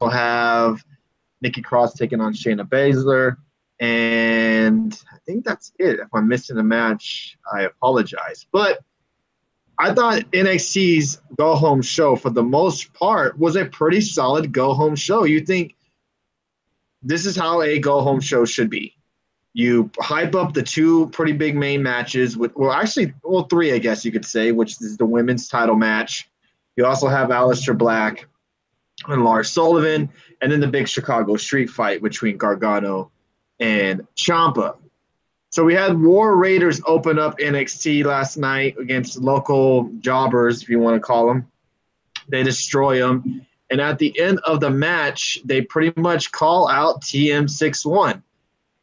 have Nikki Cross taking on Shayna Baszler. And I think that's it. If I'm missing a match, I apologize. But I thought NXT's go-home show, for the most part, was a pretty solid go-home show. You think this is how a go-home show should be. You hype up the two pretty big main matches, three, I guess you could say, which is the women's title match. You also have Aleister Black and Lars Sullivan, and then the big Chicago street fight between Gargano and Ciampa. So we had War Raiders open up NXT last night against local jobbers, if you want to call them. They destroy them. And at the end of the match, they pretty much call out TM61.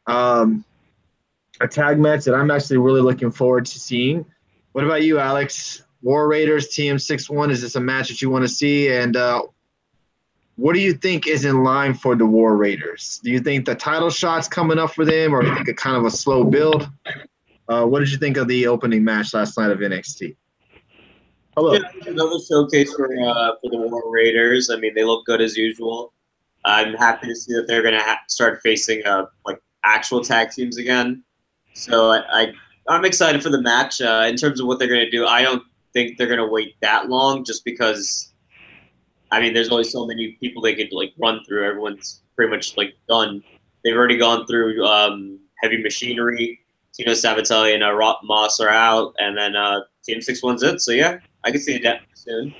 A tag match that I'm actually really looking forward to seeing. What about you, Alex? War Raiders, TM61, is this a match that you want to see? And what do you think is in line for the War Raiders? Do you think the title shot's coming up for them, or a kind of a slow build? What did you think of the opening match last night of NXT? Hello. Yeah, another showcase for the War Raiders. I mean, they look good as usual. I'm happy to see that they're going to start facing actual tag teams again. So I'm excited for the match. In terms of what they're going to do, I don't think they're going to wait that long, just because, I mean, there's only so many people they could run through. Everyone's pretty much done. They've already gone through Heavy Machinery. Tino Sabatelli and Rob Moss are out, and then TM61's it. So yeah, I can see that soon.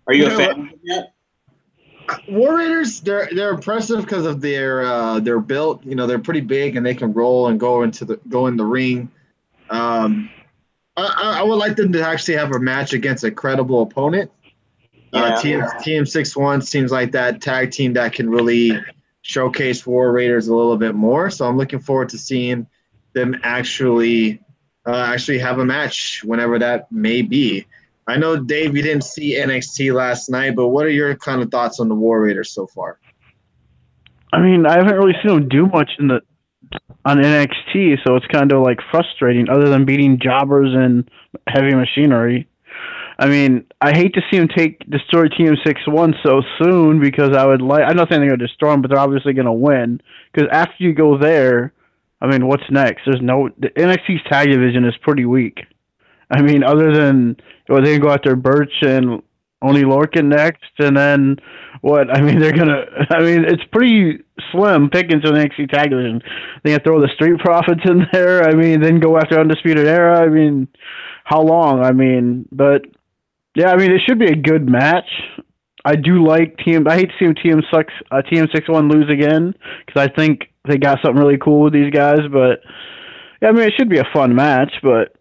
Are you a fan of that? War Raiders, they're impressive because of their built. You know, they're pretty big and they can roll and go in the ring. I would like them to actually have a match against a credible opponent. Yeah. TM61 seems like that tag team that can really showcase War Raiders a little bit more. So I'm looking forward to seeing them actually have a match whenever that may be. I know, Dave, you didn't see NXT last night, but what are your kind of thoughts on the War Raiders so far? I mean, I haven't really seen them do much on NXT, so it's kind of frustrating, other than beating jobbers and Heavy Machinery. I mean, I hate to see them destroy TM61 so soon, because I'm not saying they're going to destroy them, but they're obviously going to win. Because after you go there, I mean, what's next? The NXT's tag division is pretty weak. I mean, other than they go after Birch and Oney Lorcan next, and then what? I mean, it's pretty slim pickings in the NXT tag division. They throw the Street Profits in there. I mean, then go after Undisputed Era. I mean, how long? I mean, but yeah, I mean, it should be a good match. I do like I hate to see TM61 lose again, because I think they got something really cool with these guys. But yeah, I mean, it should be a fun match. But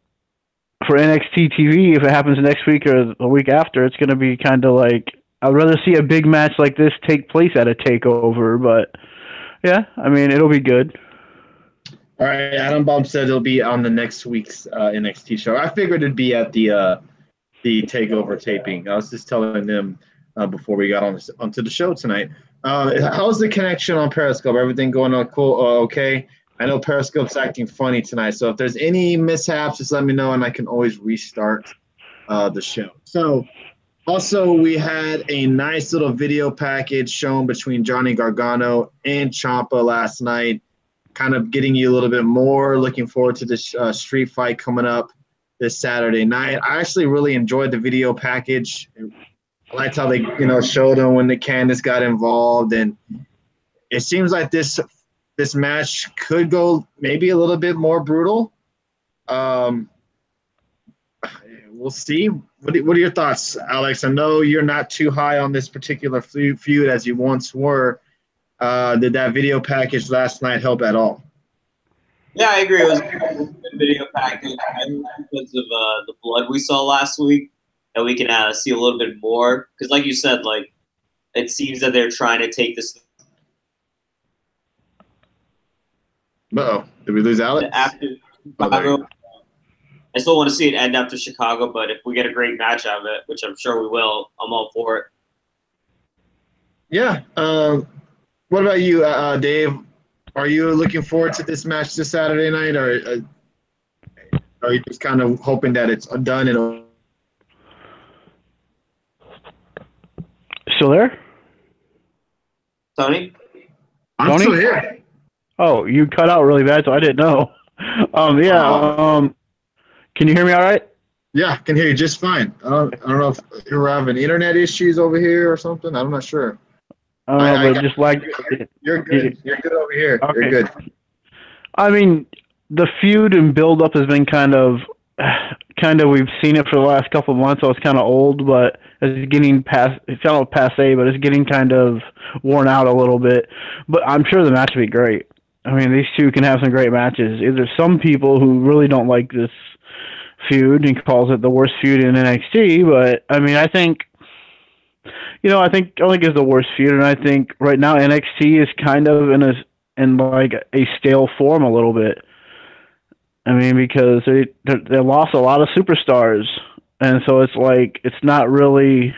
for NXT TV, if it happens next week or the week after, it's going to be kind of I'd rather see a big match like this take place at a takeover. But yeah, I mean, it'll be good. All right, Adam Bomb said it'll be on the next week's NXT show. I figured it'd be at the takeover taping. I was just telling them before we got onto the show tonight. How's the connection on Periscope? Everything going on cool? Okay. I know Periscope's acting funny tonight, so if there's any mishaps, just let me know, and I can always restart the show. So, also, we had a nice little video package shown between Johnny Gargano and Ciampa last night, kind of getting you a little bit more looking forward to this street fight coming up this Saturday night. I actually really enjoyed the video package. I liked how they, showed them when the Candice got involved, and it seems like this match could go maybe a little bit more brutal. We'll see. What are your thoughts, Alex? I know you're not too high on this particular feud as you once were. Did that video package last night help at all? Yeah, I agree. It was a good video package. And because of the blood we saw last week, that we can see a little bit more. Because like you said, it seems that they're trying to take this. Uh-oh. Did we lose Alex? After Chicago, I still want to see it end after Chicago, but if we get a great match out of it, which I'm sure we will, I'm all for it. Yeah. What about you, Dave? Are you looking forward to this match this Saturday night, or are you just kind of hoping that it's done and still there? Tony? I'm Tony? still here. Oh, you cut out really bad, so I didn't know. Can you hear me all right? Yeah, I can hear you just fine. I don't know if you're having internet issues over here or something. I'm not sure. I don't know, but got- just like You're good. You're good over here. Okay. You're good. I mean, the feud and build up has been kind of we've seen it for the last couple of months, so it's kind of old, but it's getting past. It's kind of passe, but it's getting kind of worn out a little bit. But I'm sure the match will be great. I mean, these two can have some great matches. There's some people who really don't like this feud and calls it the worst feud in NXT, but I mean, I think it's the worst feud, and I think right now NXT is kind of in like a stale form a little bit. I mean, because they lost a lot of superstars, and so it's like it's not really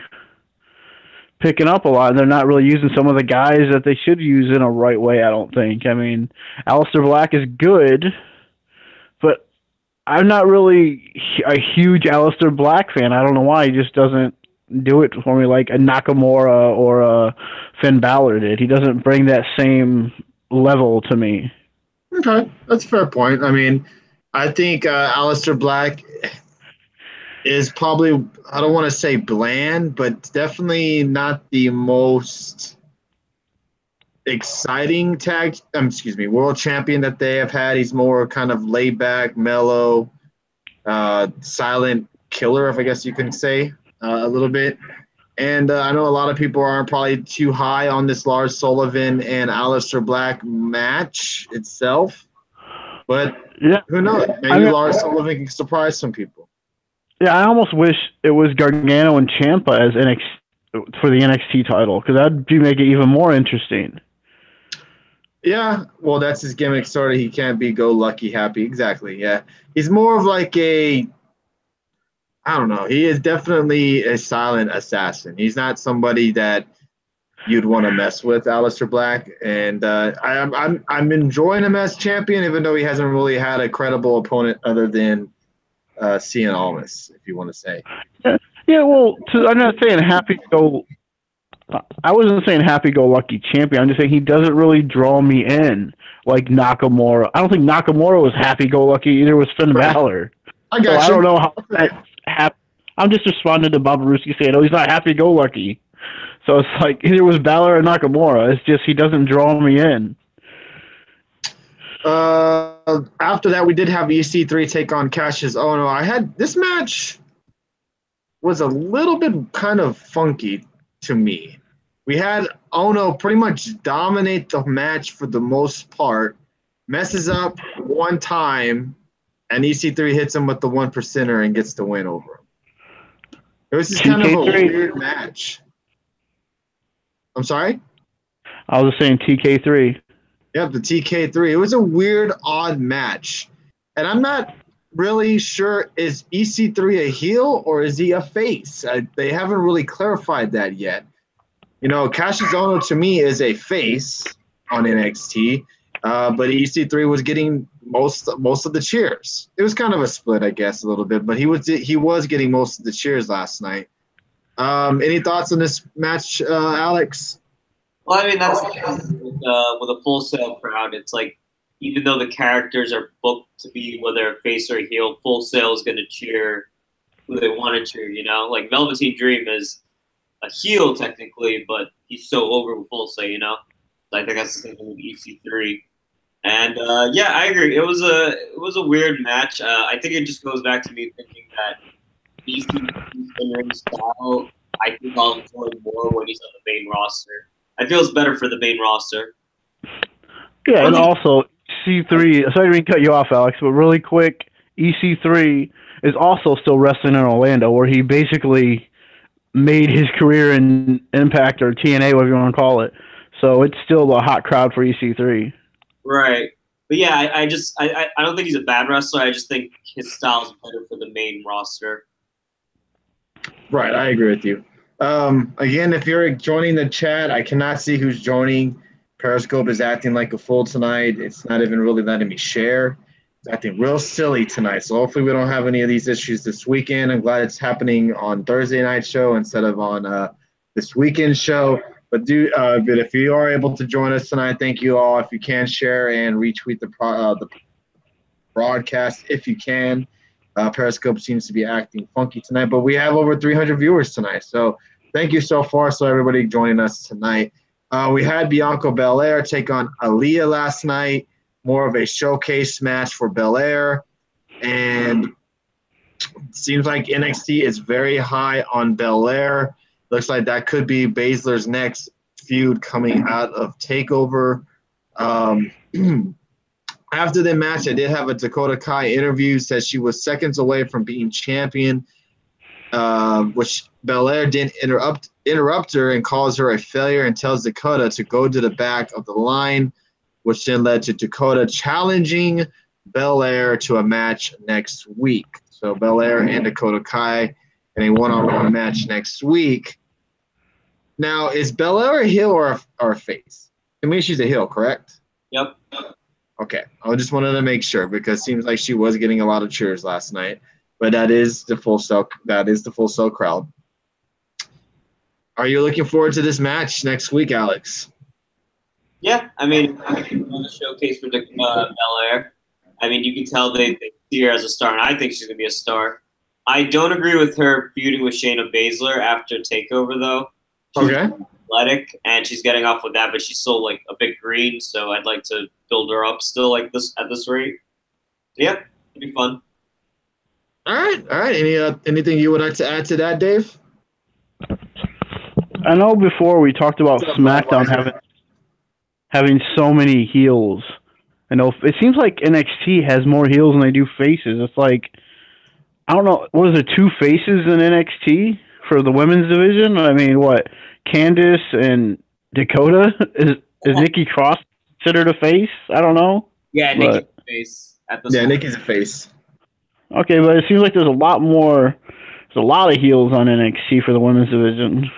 picking up a lot, and they're not really using some of the guys that they should use in a right way, I don't think. I mean, Aleister Black is good, but I'm not really a huge Aleister Black fan. I don't know why. He just doesn't do it for me like a Nakamura or a Finn Balor did. He doesn't bring that same level to me. Okay, that's a fair point. I mean, I think Aleister Black is probably, I don't want to say bland, but definitely not the most exciting world champion that they have had. He's more kind of laid back, mellow, silent killer, if I guess you can say, a little bit. And I know a lot of people aren't probably too high on this Lars Sullivan and Aleister Black match itself. But yeah, who knows? Maybe Lars Sullivan can surprise some people. Yeah, I almost wish it was Gargano and Ciampa as NXT for the NXT title, because that'd make it even more interesting. Yeah, well, that's his gimmick, sort of. He can't be go lucky happy. Exactly. Yeah, he's more of like I don't know. He is definitely a silent assassin. He's not somebody that you'd want to mess with, Aleister Black. And I'm enjoying him as champion, even though he hasn't really had a credible opponent other than Cien Almas, if you want to say. Yeah. Well, I'm not saying I wasn't saying happy-go-lucky champion. I'm just saying he doesn't really draw me in like Nakamura. I don't think Nakamura was happy-go-lucky. Either was Finn Balor. I got you. I don't know how that I'm just responding to Bob Ruski saying, "Oh, he's not happy-go-lucky." So it's like either was Balor or Nakamura. It's just he doesn't draw me in. After that, we did have EC3 take on Cassius Ohno. This match was a little bit kind of funky to me. We had Ohno pretty much dominate the match for the most part, messes up one time, and EC3 hits him with the 1%er and gets the win over him. It was just kind of a weird match. I'm sorry? I was just saying TK3. Yep, the TK3. It was a weird, odd match. And I'm not really sure, is EC3 a heel or is he a face? They haven't really clarified that yet. You know, Cassius Ohno to me is a face on NXT, but EC3 was getting most of the cheers. It was kind of a split, I guess, a little bit, but he was getting most of the cheers last night. Any thoughts on this match, Alex? Well, I mean, that's with a Full Sail crowd. It's like, even though the characters are booked to be whether a face or a heel, Full Sail is going to cheer who they want to cheer, you know? Like, Velveteen Dream is a heel, technically, but he's so over with Full Sail, you know? So I think that's the same thing with EC3. And, yeah, I agree. It was a weird match. I think it just goes back to me thinking that EC3's in-ring style, I think I'll enjoy more when he's on the main roster. I feel it's better for the main roster. Yeah, and also EC3. Sorry to cut you off, Alex, but really quick, EC3 is also still wrestling in Orlando, where he basically made his career in Impact or TNA, whatever you want to call it. So it's still a hot crowd for EC3. Right, but yeah, I don't think he's a bad wrestler. I just think his style is better for the main roster. Right, I agree with you. Again, if you're joining the chat, I cannot see who's joining. Periscope is acting like a fool tonight. It's not even really letting me share. It's acting real silly tonight. So hopefully we don't have any of these issues this weekend. I'm glad it's happening on Thursday night show instead of on this weekend show. But if you are able to join us tonight, thank you all. If you can, share and retweet the broadcast if you can. Periscope seems to be acting funky tonight, but we have over 300 viewers tonight. So thank you so far. So everybody joining us tonight. We had Bianca Belair take on Aaliyah last night. More of a showcase match for Belair. And it seems like NXT is very high on Belair. Looks like that could be Baszler's next feud coming out of TakeOver. After the match, I did have a Dakota Kai interview. Said she was seconds away from being champion, which Belair didn't interrupt her and calls her a failure and tells Dakota to go to the back of the line, which then led to Dakota challenging Belair to a match next week. So Belair and Dakota Kai in a one-on-one match next week. Now, is Belair a heel or a face? I mean, she's a heel, correct? Yep. Okay, I just wanted to make sure because it seems like she was getting a lot of cheers last night, but that is the Full Sail. That is the Full Sail crowd. Are you looking forward to this match next week, Alex? Yeah, I mean, the showcase for Belair. I mean, you can tell they see her as a star, and I think she's gonna be a star. I don't agree with her feuding with Shayna Baszler after TakeOver, though. Okay. Athletic, and she's getting off with that, but she's still like a bit green, so I'd like to build her up still like this at this rate. Yeah, it'd be fun. All right. Anything you would like to add to that, Dave? I know before we talked about SmackDown having so many heels. I know it seems like NXT has more heels than they do faces. It's like, I don't know, what is it, 2 faces in NXT for the women's division? I mean, what? Candice and Dakota? Is Nikki Cross considered a face? I don't know. Yeah, Nikki's a face. Nikki's a face. Okay, but it seems like there's a lot more. There's a lot of heels on NXT for the women's division.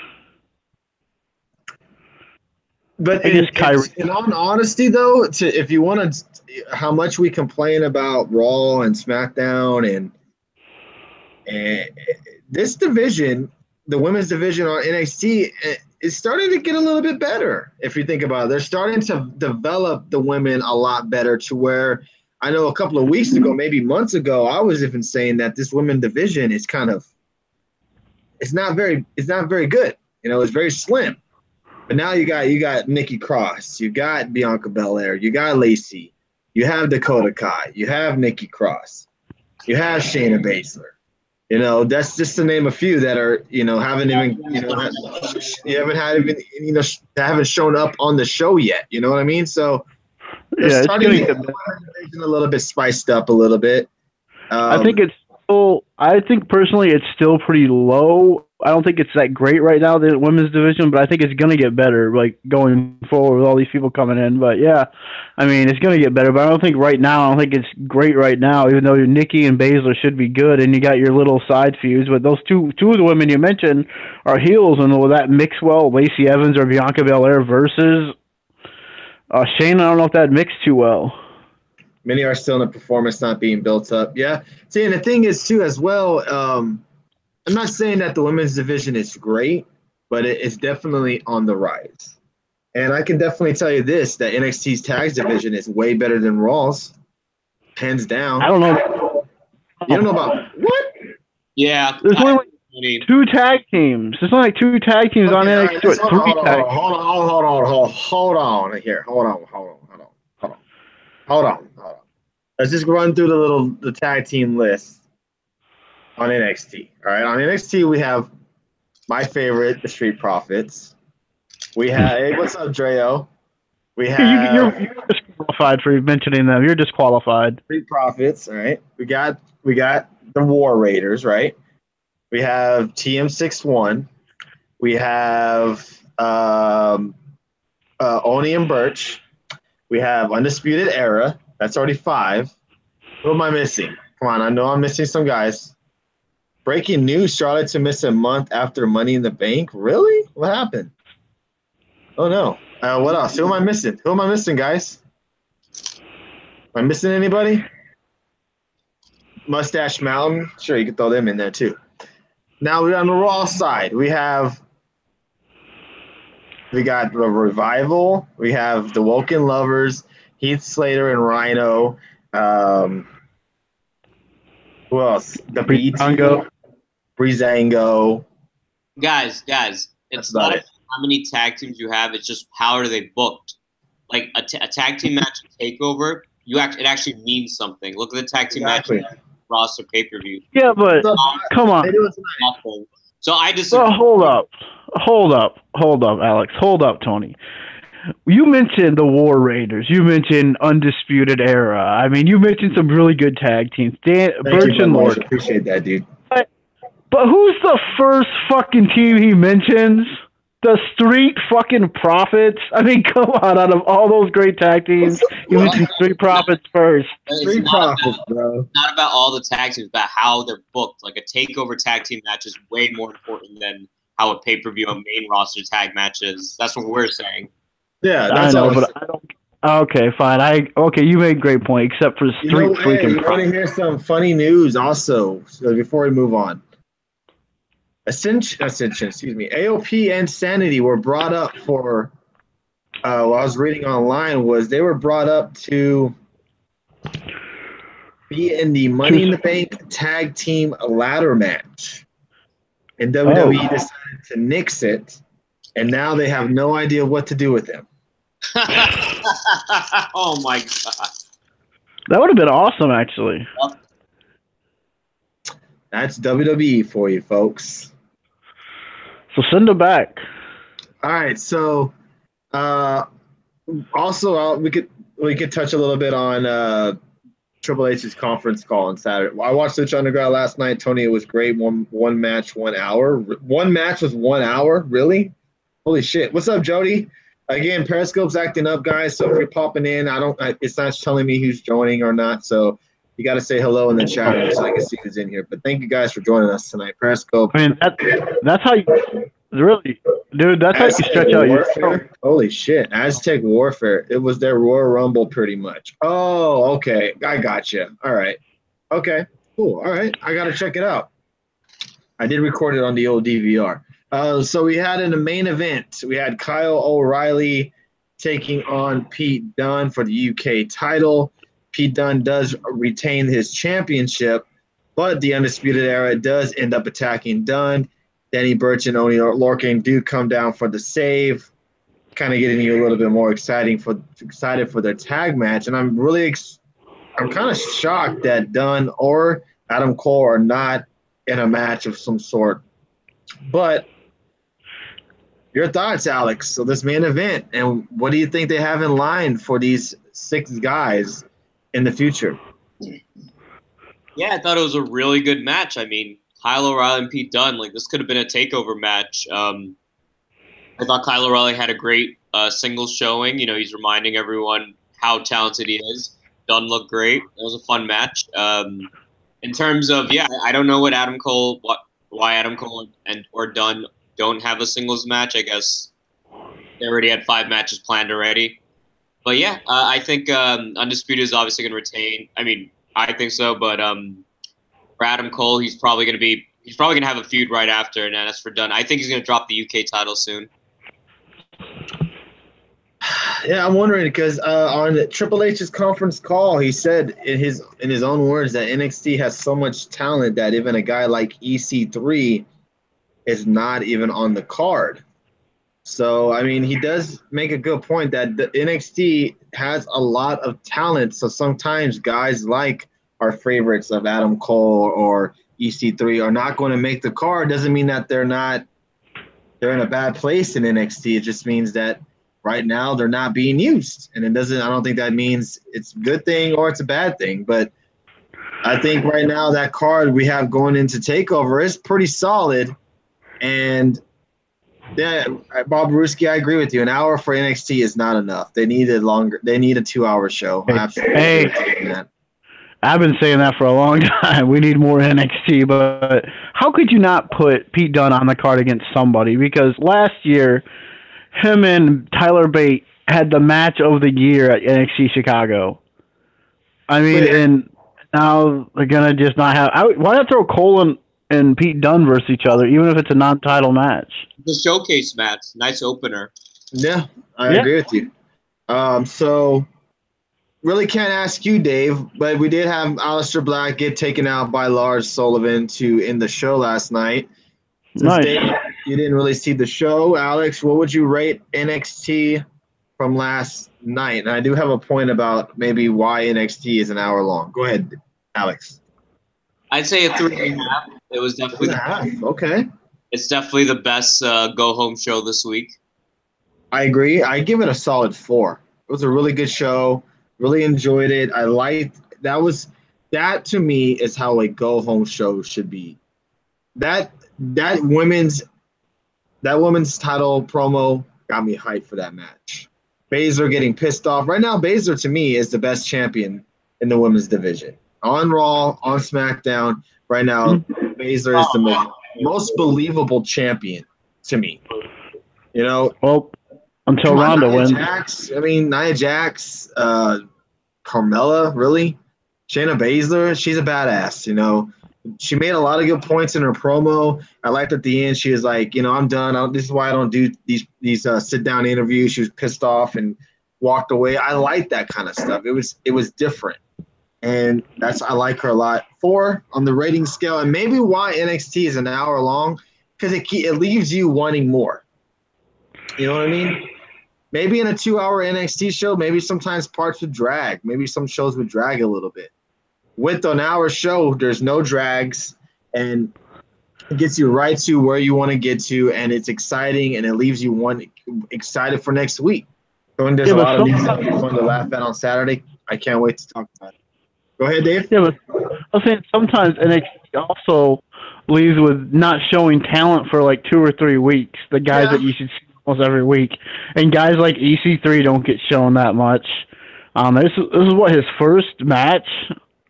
But in all honesty, though, if you want to, how much we complain about Raw and SmackDown and this division, the women's division on NXT, is starting to get a little bit better. If you think about it, they're starting to develop the women a lot better to where I know a couple of weeks ago, maybe months ago, I was even saying that this women's division is it's not very good. You know, it's very slim. But now you got Nikki Cross, you got Bianca Belair, you got Lacey, you have Dakota Kai, you have Nikki Cross, you have Shayna Baszler. You know, that's just to name a few that are, haven't shown up on the show yet. You know what I mean? So they're starting to get a little bit spiced up a little bit. I think personally it's still pretty low. I don't think it's that great right now, the women's division, but I think it's going to get better, like, going forward with all these people coming in. But, yeah, I mean, it's going to get better, but I don't think it's great right now, even though your Nikki and Baszler should be good, and you got your little side feuds. But those two of the women you mentioned are heels, and will that mix well, Lacey Evans or Bianca Belair versus Shayna? I don't know if that mixed too well. Many are still in a performance not being built up. Yeah. See, and the thing is, too, as well, I'm not saying that the women's division is great, but it's definitely on the rise. And I can definitely tell you this, that NXT's tags division is way better than Raw's. Hands down. I don't know. You don't know about what? Yeah. There's only like 2 tag teams. There's only like 2 tag teams on NXT. Right, hold on. Let's just run through the tag team list on NXT. All right, on NXT we have my favorite, the Street Profits. We have, hey, what's up, Dreo? We have you're disqualified for mentioning them. You're disqualified. Street Profits. All right, we got the War Raiders. Right, we have TM61. We have Oni and Birch. We have Undisputed Era. That's already 5. Who am I missing? Come on, I know I'm missing some guys. Breaking news, Charlotte to miss a month after Money in the Bank. Really? What happened? Oh, no. What else? Who am I missing? Who am I missing, guys? Am I missing anybody? Mustache Mountain. Sure, you can throw them in there, too. Now, we're on the Raw side. We have We got the Revival. We have the Woken Lovers, Heath Slater and Rhino. Who else? The Breezango. Breezango. Guys, it's not about it. how many tag teams you have. It's just how are they booked. Like a tag team match takeover, it actually means something. Look at the tag team Exactly. match roster pay-per-view. Yeah, but come on. Nothing. So I just Well, hold up, Alex. Hold up, Tony. You mentioned the War Raiders. You mentioned Undisputed Era. I mean, you mentioned some really good tag teams. Birch and Lord. Appreciate that, dude. But who's the first fucking team he mentions? The Street fucking Profits. I mean, come on. Out of all those great tag teams, you mentioned Street Profits first. Street Profits, bro. Not about all the tag teams, about how they're booked. Like a takeover tag team match is way more important than how a pay-per-view, a main roster tag match is. That's what we're saying. Yeah, I know, but I don't. Okay, fine. You made a great point. Except for Street freaking. You want to hear some funny news also? So before we move on, Ascension, excuse me, AOP and Sanity were brought up for. What I was reading online was they were brought up to be in the Money in the Bank tag team ladder match, and WWE decided to nix it, and now they have no idea what to do with them. Oh my god! That would have been awesome, actually. That's WWE for you, folks. So send them back. All right. So, also we could touch a little bit on Triple H's conference call on Saturday. I watched Lucha Underground last night. Tony, it was great. One match, 1 hour. One match was 1 hour. Really? Holy shit! What's up, Jody? Again, Periscope's acting up, guys. So if you're popping in, it's not telling me who's joining or not. So you got to say hello in the chat so I can see who's in here. But thank you guys for joining us tonight. Periscope. I mean, that's how you really, dude. That's how you stretch out your. Holy shit! Aztec Warfare. It was their Royal Rumble, pretty much. Oh, okay. I got you. All right. Okay. Cool. All right. I got to check it out. I did record it on the old DVR. So we had in the main event, we had Kyle O'Reilly taking on Pete Dunne for the UK title. Pete Dunne does retain his championship, but the Undisputed Era does end up attacking Dunne. Danny Burch and Oney Lorcan do come down for the save, kind of getting you a little bit more excited for their tag match. And I'm kind of shocked that Dunne or Adam Cole are not in a match of some sort. But your thoughts, Alex? So this main event, and what do you think they have in line for these 6 guys in the future? Yeah, I thought it was a really good match. I mean, Kyle O'Reilly and Pete Dunne, like this could have been a takeover match. I thought Kyle O'Reilly had a great singles showing. You know, he's reminding everyone how talented he is. Dunne looked great. It was a fun match. In terms of, I don't know why Adam Cole or Dunne don't have a singles match. I guess they already had 5 matches planned already. But yeah, I think Undisputed is obviously going to retain. I mean, I think so. But for Adam Cole, he's probably going to have a feud right after. And as for Dunne, I think he's going to drop the UK title soon. Yeah, I'm wondering because on Triple H's conference call, he said in his own words that NXT has so much talent that even a guy like EC3 is not even on the card. So, I mean, he does make a good point that the NXT has a lot of talent. So sometimes guys like our favorites of Adam Cole or EC3 are not going to make the card. Doesn't mean that they're in a bad place in NXT. It just means that right now they're not being used. And I don't think that means it's a good thing or it's a bad thing. But I think right now that card we have going into TakeOver is pretty solid. And yeah, Bob Ruski, I agree with you. An hour for NXT is not enough. They need a 2-hour show. Hey, I've been saying that for a long time. We need more NXT, but how could you not put Pete Dunne on the card against somebody? Because last year, him and Tyler Bate had the match of the year at NXT Chicago. I mean, and now they're gonna just not have. Why not throw Cole and Pete Dunne versus each other, even if it's a non-title match? The showcase match, nice opener. Yeah, I agree with you. So really can't ask you, Dave, but we did have Aleister Black get taken out by Lars Sullivan to end the show last night. Since Nice. Dave, you didn't really see the show, Alex, what would you rate NXT from last night? And I do have a point about maybe why NXT is an hour long. Go ahead, Alex. I'd say a 3.5. It was definitely 3.5. Okay. It's definitely the best go home show this week. I agree. I give it a solid 4. It was a really good show. Really enjoyed it. I liked that to me is how a go home show should be. That women's title promo got me hyped for that match. Baszler getting pissed off. Right now, Baszler to me is the best champion in the women's division. On Raw, on SmackDown, right now, Baszler is the most believable champion to me. You know, well, until Ronda wins. Nia Jax, Carmella, really? Shayna Baszler, she's a badass, you know. She made a lot of good points in her promo. I liked at the end, she was like, you know, I'm done. This is why I don't do these sit-down interviews. She was pissed off and walked away. I like that kind of stuff. It was different. And I like her a lot. 4 on the rating scale. And maybe why NXT is an hour long, because it leaves you wanting more. You know what I mean? Maybe in a 2-hour NXT show, maybe sometimes parts would drag. Maybe some shows would drag a little bit. With an hour show, there's no drags, and it gets you right to where you want to get to, and it's exciting, and it leaves you excited for next week. So there's a lot of these that will be fun to laugh at on Saturday. I can't wait to talk about it. Go ahead, Dave. Yeah, but I was saying sometimes NXT also leaves with not showing talent for like 2 or 3 weeks. The guys that you should see almost every week, and guys like EC3 don't get shown that much. This is what his first match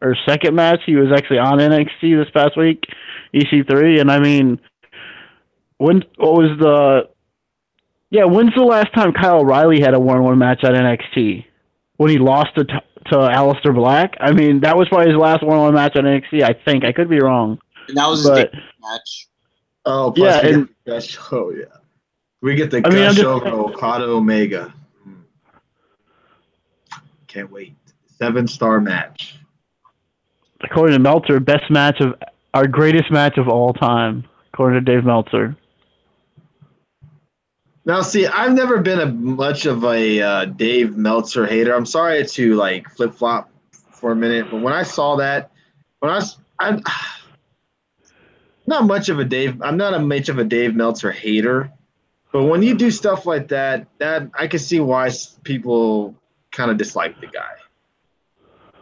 or second match. He was actually on NXT this past week, EC3, and I mean, when's the last time Kyle O'Reilly had a 1-on-1 match at NXT? When he lost to Aleister Black? I mean, that was probably his last 1-on-1 match on NXT, I think. I could be wrong. And that was his debut match. Oh, plus yeah. We get the gush over Okada Omega. Can't wait. 7-star match. According to Meltzer, our greatest match of all time, according to Dave Meltzer. Now, see, I've never been much of a Dave Meltzer hater. I'm sorry to flip-flop for a minute, but when I saw that, I'm not much of a Dave Meltzer hater. But when you do stuff like that I can see why people kind of dislike the guy.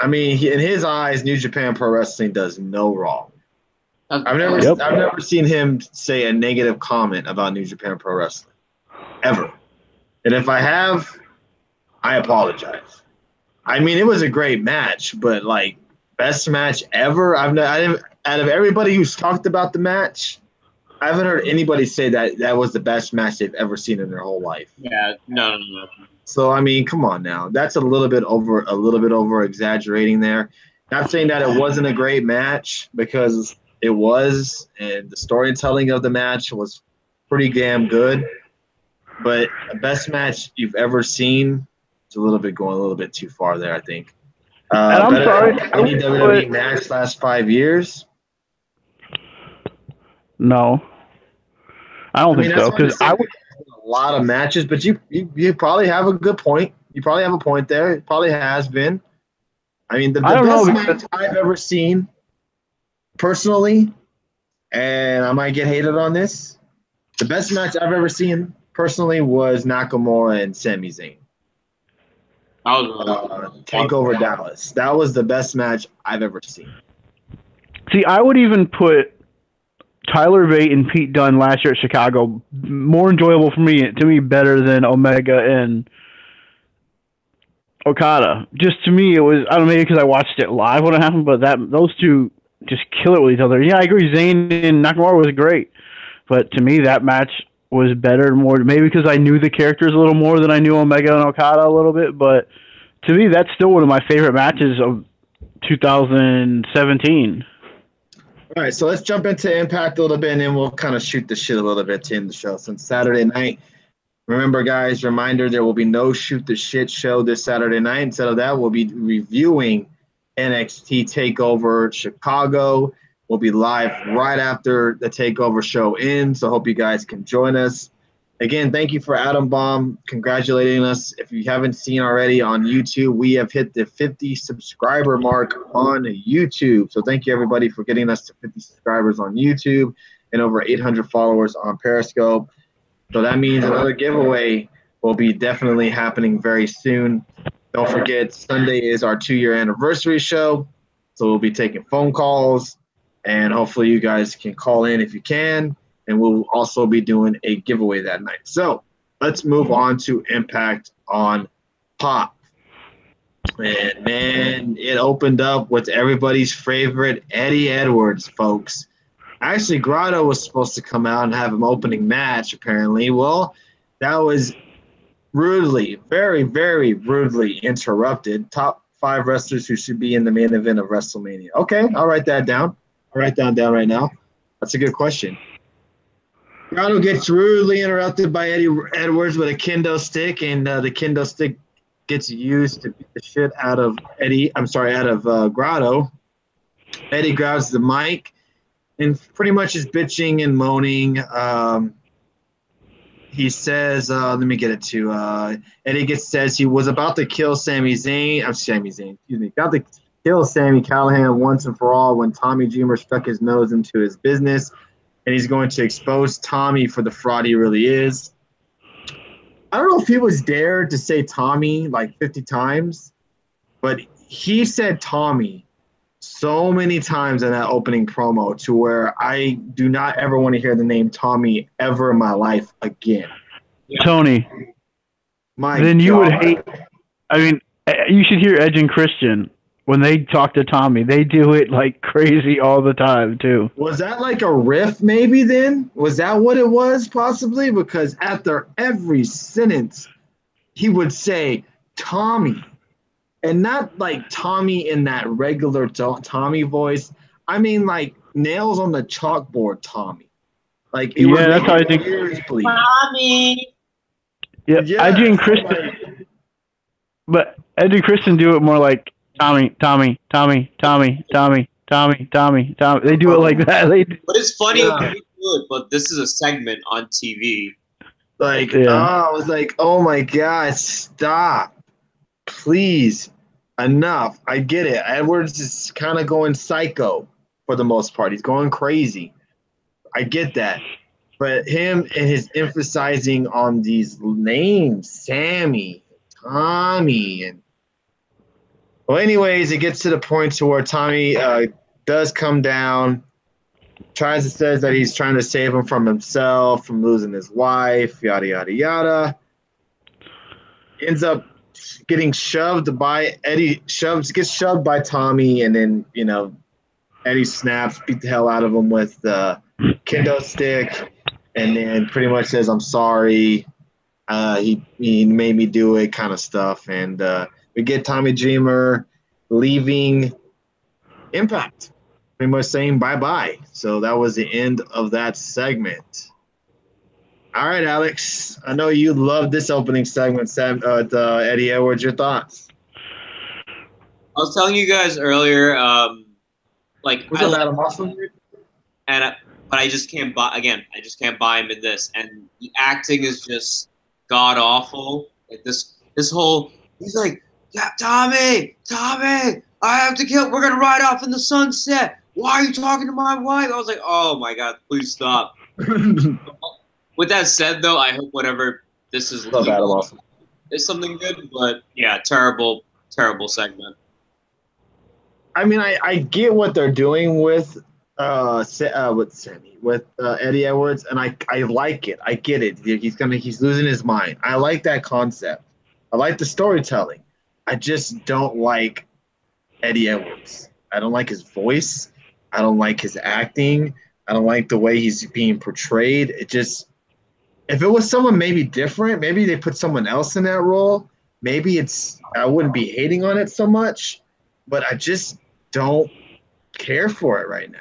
I mean, in his eyes, New Japan Pro Wrestling does no wrong. I've never seen him say a negative comment about New Japan Pro Wrestling, ever. And if I have, I apologize. I mean, it was a great match, but best match ever. Out of everybody who's talked about the match, I haven't heard anybody say that was the best match they've ever seen in their whole life. Yeah, no. So I mean, come on now. That's a little bit over exaggerating there. Not saying that it wasn't a great match, because it was, and the storytelling of the match was pretty damn good. But the best match you've ever seen is going a little bit too far there, I think. And I'm sorry. Any WWE match last 5 years? No, I don't think so. Because a lot of matches, but you probably have a good point. You probably have a point there. It probably has been. I mean, the best match I've ever seen, personally, and I might get hated on this. The best match I've ever seen, personally, was Nakamura and Sami Zayn. Takeover Dallas. That was the best match I've ever seen. See, I would even put Tyler Bate and Pete Dunne last year at Chicago more enjoyable to me better than Omega and Okada. Just to me, it was, I don't know, maybe because I watched it live when it happened, but those two just kill it with each other. Yeah, I agree. Zayn and Nakamura was great, but to me, that match was better, more maybe because I knew the characters a little more than I knew Omega and Okada a little bit. But to me, that's still one of my favorite matches of 2017. All right, so let's jump into Impact a little bit, and then we'll kind of shoot the shit a little bit to end the show. Since Saturday night, Remember, guys, reminder, there will be no Shoot the Shit show this Saturday night. Instead of that, we'll be reviewing NXT TakeOver Chicago. We'll be live right after the TakeOver show ends, so hope you guys can join us. Again, thank you for Adam Bomb congratulating us. If you haven't seen already on YouTube, we have hit the 50 subscriber mark on YouTube. So thank you, everybody, for getting us to 50 subscribers on YouTube and over 800 followers on Periscope. So that means another giveaway will be definitely happening very soon. Don't forget, Sunday is our 2-year anniversary show. So we'll be taking phone calls, and hopefully you guys can call in if you can. And we'll also be doing a giveaway that night. So let's move on to Impact on Pop. And, man, it opened up with everybody's favorite Eddie Edwards, folks. Actually, Grotto was supposed to come out and have an opening match, apparently. Well, that was rudely, very, very rudely interrupted. Top 5 wrestlers who should be in the main event of WrestleMania. Okay, I'll write that down. I'll write that down right now. That's a good question. Grotto gets rudely interrupted by Eddie Edwards with a kendo stick, and the kendo stick gets used to beat the shit out of Grotto. Eddie grabs the mic and pretty much is bitching and moaning. He says, let me get it to Eddie says he was about to kill Sami Zayn. About to kill Sami Callihan once and for all when Tommy Dreamer stuck his nose into his business. And he's going to expose Tommy for the fraud he really is. I don't know if he was dared to say Tommy like 50 times, but he said Tommy so many times in that opening promo to where I do not ever want to hear the name Tommy ever in my life again. Tony, then you would hate – I mean, you should hear Edge and Christian. When they talk to Tommy, they do it like crazy all the time, too. Was that like a riff maybe then? Was that what it was possibly? Because after every sentence, he would say Tommy. And not like Tommy in that regular Tommy voice. I mean like nails on the chalkboard Tommy. Like it yeah, that's how I think. Tommy! Yeah, Edge and Christian. But Edge and Christian do it more like Tommy. They do it like that. But it's funny when we do it, but this is a segment on TV. Like, I was like, oh my God, stop. Please. Enough. I get it. Edwards is kind of going psycho for the most part. He's going crazy. I get that. But him and his emphasizing on these names, Sammy, Tommy, and well, anyways, it gets to the point to where Tommy does come down, says that he's trying to save him from himself, from losing his wife, yada, yada, yada. Ends up getting shoved by Eddie, gets shoved by Tommy, and then, you know, Eddie snaps, beat the hell out of him with the kendo stick, and then pretty much says, I'm sorry, he made me do it kind of stuff. And we get Tommy Dreamer leaving Impact, pretty much saying bye-bye. So that was the end of that segment. All right, Alex, I know you loved this opening segment, Eddie Edwards. Your thoughts? I was telling you guys earlier, like, was that Adam Awesome? But I just can't buy him in this, and the acting is just god awful. Like this whole, he's like, yeah, Tommy, I have to kill. We're gonna ride off in the sunset. Why are you talking to my wife? I was like, oh my God, please stop. With that said, though, I hope whatever this is is something good. But yeah, terrible segment. I mean, I get what they're doing with Eddie Edwards, and I like it. I get it. He's losing his mind. I like that concept. I like the storytelling. I just don't like Eddie Edwards. I don't like his voice. I don't like his acting. I don't like the way he's being portrayed. It just, if it was someone maybe different, maybe they put someone else in that role, maybe I wouldn't be hating on it so much, but I just don't care for it right now.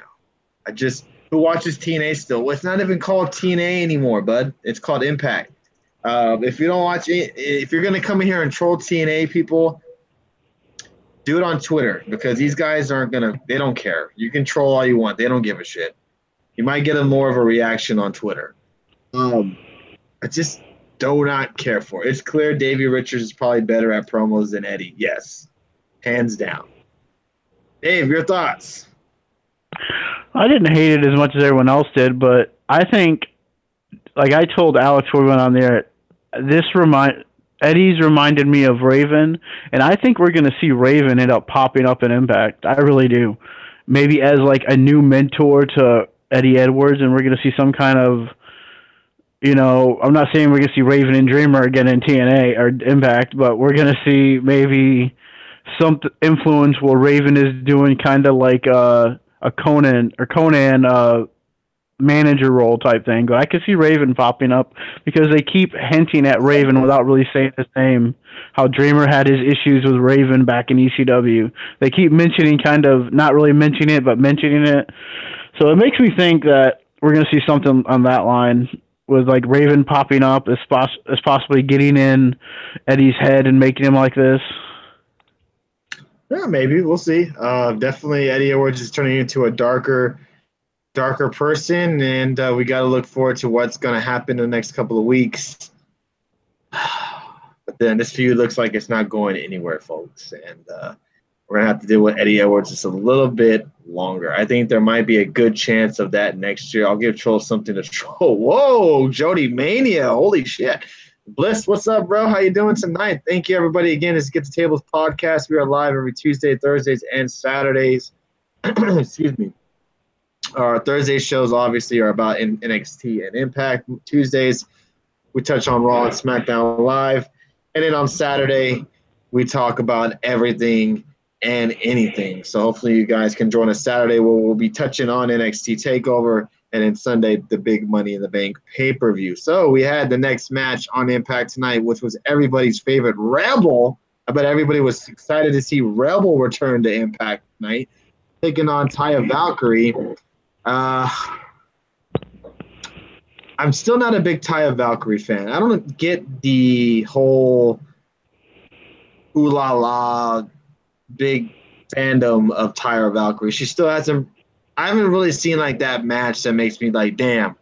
Who watches TNA still? Well, it's not even called TNA anymore, bud. It's called Impact. If you don't watch it, if you're gonna come in here and troll TNA people, do it on Twitter because these guys aren't gonna. They don't care. You can troll all you want. They don't give a shit. You might get a more of a reaction on Twitter. I just do not care for it. It's clear Davey Richards is probably better at promos than Eddie. Yes, hands down. Dave, your thoughts? I didn't hate it as much as everyone else did, but I think, like I told Alex when we went on there, Eddie's reminded me of Raven, and I think we're going to see Raven end up popping up in Impact. I really do. Maybe as like a new mentor to Eddie Edwards, and we're going to see some kind of, I'm not saying we're going to see Raven and Dreamer again in TNA or Impact, but we're going to see maybe some influence where Raven is doing kind of like a Conan manager role type thing. But I could see Raven popping up because they keep hinting at Raven without really saying his name. How Dreamer had his issues with Raven back in ECW. They keep mentioning, kind of not really mentioning it, but mentioning it. So it makes me think that we're going to see something on that line with like Raven popping up as possibly getting in Eddie's head and making him like this. Yeah, maybe we'll see. Definitely, Eddie Edwards is turning into a darker person, and we got to look forward to what's going to happen in the next couple of weeks. But then this feud looks like it's not going anywhere, folks, and we're going to have to deal with Eddie Edwards just a little bit longer. I think there might be a good chance of that next year. I'll give Troll something to troll. Whoa, Jody Mania, holy shit. Bliss, what's up, bro? How you doing tonight? Thank you, everybody. Again, this is Get the Tables podcast. We are live every Tuesday, Thursdays, and Saturdays. Excuse me. Our Thursday shows obviously are about NXT and Impact. Tuesdays, we touch on Raw and SmackDown Live. And then on Saturday, we talk about everything and anything. So hopefully you guys can join us Saturday where we'll be touching on NXT TakeOver, and then Sunday, the big Money in the Bank pay-per-view. So we had the next match on Impact tonight, which was everybody's favorite, Rebel. I bet everybody was excited to see Rebel return to Impact tonight, taking on Taya Valkyrie. I'm still not a big Taya Valkyrie fan. I don't get the whole ooh la la big fandom of Taya Valkyrie. She still hasn't. I haven't really seen like that match that makes me like, damn,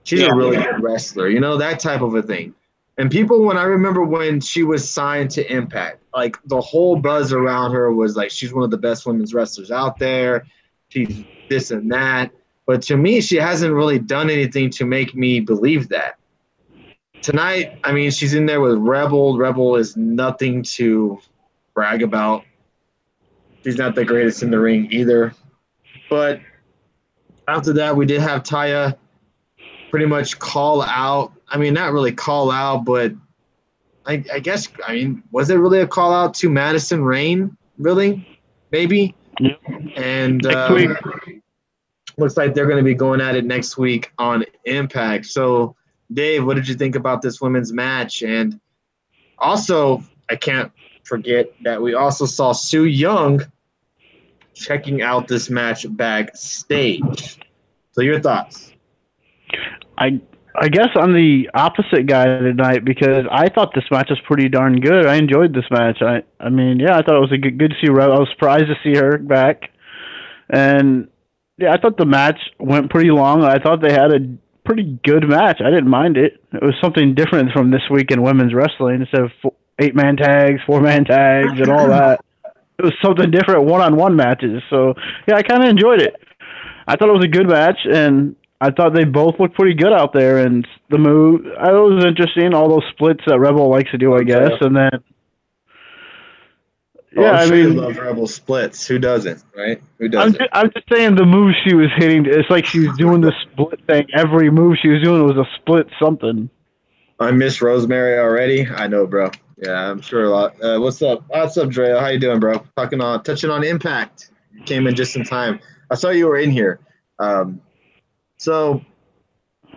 she's a really good wrestler. That type of a thing. And people, when I remember when she was signed to Impact, like the whole buzz around her was like, she's one of the best women's wrestlers out there. She's this and that. But to me, she hasn't really done anything to make me believe that. Tonight, I mean, she's in there with Rebel. Rebel is nothing to brag about. She's not the greatest in the ring either. But after that, we did have Taya pretty much call out. I mean, not really call out, but I guess, was it really a call out to Madison Rayne? Really? Maybe? Yeah. And looks like they're going to be going at it next week on Impact. So, Dave, what did you think about this women's match? And also, I can't forget that we also saw Su Yung checking out this match backstage. So your thoughts? I guess I'm the opposite guy tonight because I thought this match was pretty darn good. I enjoyed this match. I thought it was good to see Rebel. I was surprised to see her back. And yeah, I thought the match went pretty long. I thought they had a pretty good match. I didn't mind it. It was something different from this week in women's wrestling instead of 8-man tags, 4-man tags, and all that. It was something different, one-on-one matches. So, yeah, I kind of enjoyed it. I thought it was a good match, and I thought they both looked pretty good out there. And the move, I thought it was interesting, all those splits that Rebel likes to do, I guess. And then, yeah, I'm sure you love Rebel splits. Who doesn't, right? Who doesn't? I'm just saying the move she was hitting, it's like she was doing the split thing. Every move she was doing was a split something. I miss Rosemary already. I know, bro. Yeah, I'm sure a lot. What's up? What's up, Dre? How you doing, bro? Touching on Impact. You came in just in time. I saw you were in here. So,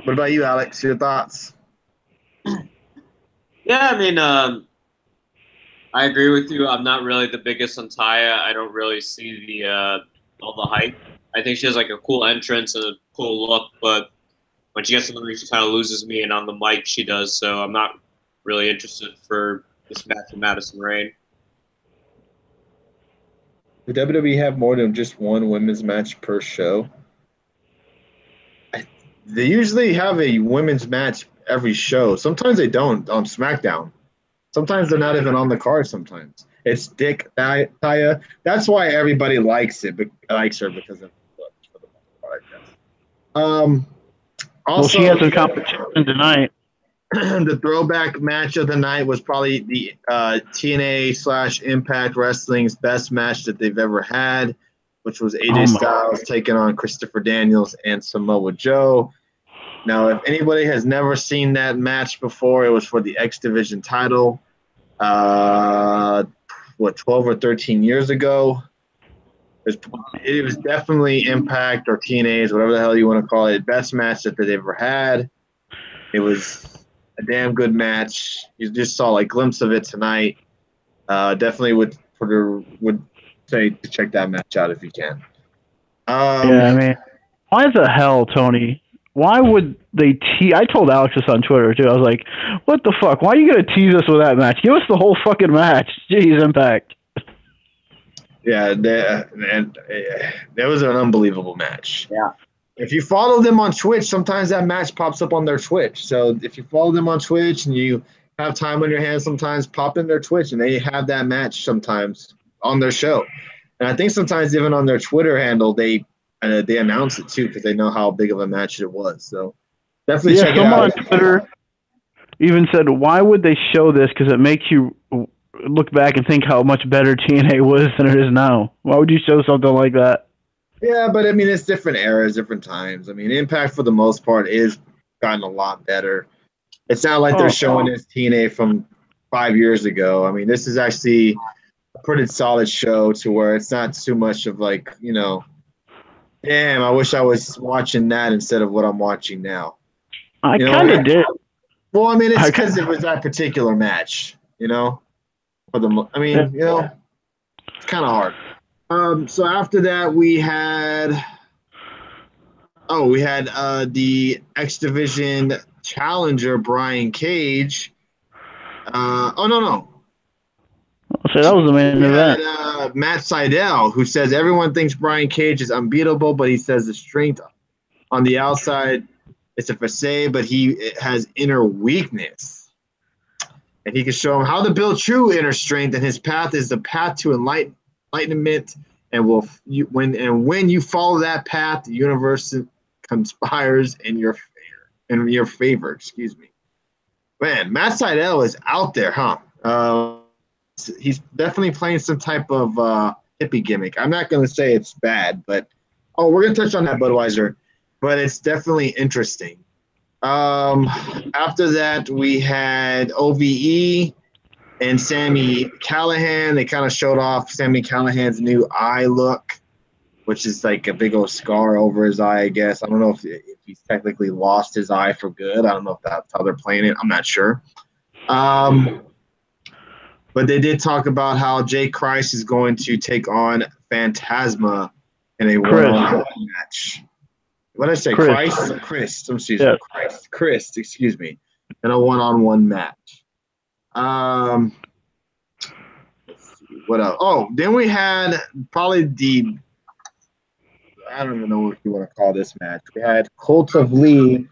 what about you, Alex? Your thoughts? Yeah, I mean, I agree with you. I'm not really the biggest on Taya. I don't really see the all the hype. I think she has like a cool entrance and a cool look, but when she gets in the ring, she kind of loses me, and on the mic, she does. So I'm not really interested for this match with Madison Rayne. Would WWE have more than just one women's match per show? They usually have a women's match every show. Sometimes they don't on SmackDown. Sometimes they're not even on the card. Sometimes it's Dick Taya. That's why everybody likes her because of the look, for the most part, I guess. Also, she has some competition tonight. The throwback match of the night was probably the TNA/Impact Wrestling's best match that they've ever had, which was AJ Styles taking on Christopher Daniels and Samoa Joe. Now, if anybody has never seen that match before, it was for the X Division title. 12 or 13 years ago. It was definitely Impact or TNA's, whatever the hell you want to call it, best match that they've ever had. It was a damn good match. You just saw a glimpse of it tonight. Definitely would say to check that match out if you can. Yeah, I mean, why the hell, Tony? Why would they tease? I told Alex this on Twitter, too. I was like, what the fuck? Why are you going to tease us with that match? Give us the whole fucking match. Jeez, Impact. Yeah, that was an unbelievable match. Yeah. If you follow them on Twitch, sometimes that match pops up on their Twitch. So if you follow them on Twitch and you have time on your hands, sometimes pop in their Twitch, and they have that match sometimes on their show. And I think sometimes even on their Twitter handle, they announce it too because they know how big of a match it was. So definitely check it out. Someone on Twitter even said, why would they show this? Because it makes you look back and think how much better TNA was than it is now. Why would you show something like that? Yeah, but I mean, it's different eras, different times. I mean, Impact for the most part is gotten a lot better. It's not like they're showing this TNA from 5 years ago. I mean, this is actually a pretty solid show to where it's not too much of damn, I wish I was watching that instead of what I'm watching now. I kind of did. Well, I mean, it's because it was that particular match, it's kind of hard. So after that, we had the X Division challenger, Brian Cage. No. So that was the main event. Matt Sydal, who says everyone thinks Brian Cage is unbeatable, but he says the strength on the outside is a facade, but he has inner weakness. And he can show him how to build true inner strength, and his path is the path to enlightenment. And when you follow that path, the universe conspires in your favor. Excuse me. Man, Matt Sydal is out there, huh? He's definitely playing some type of hippie gimmick. I'm not going to say it's bad, but we're going to touch on that, Budweiser. But it's definitely interesting. After that, we had OVE and Sami Callihan. They kind of showed off Sami Callihan's new eye look, which is like a big old scar over his eye, I guess. I don't know if he's technically lost his eye for good. I don't know if that's how they're playing it. I'm not sure. But they did talk about how Jay Christ is going to take on Phantasma in a one-on-one match. What did I say? Chris, excuse me. In a one-on-one match. Let's see, what else? Oh, then we had probably I don't even know what you want to call this match. We had Cult of Lee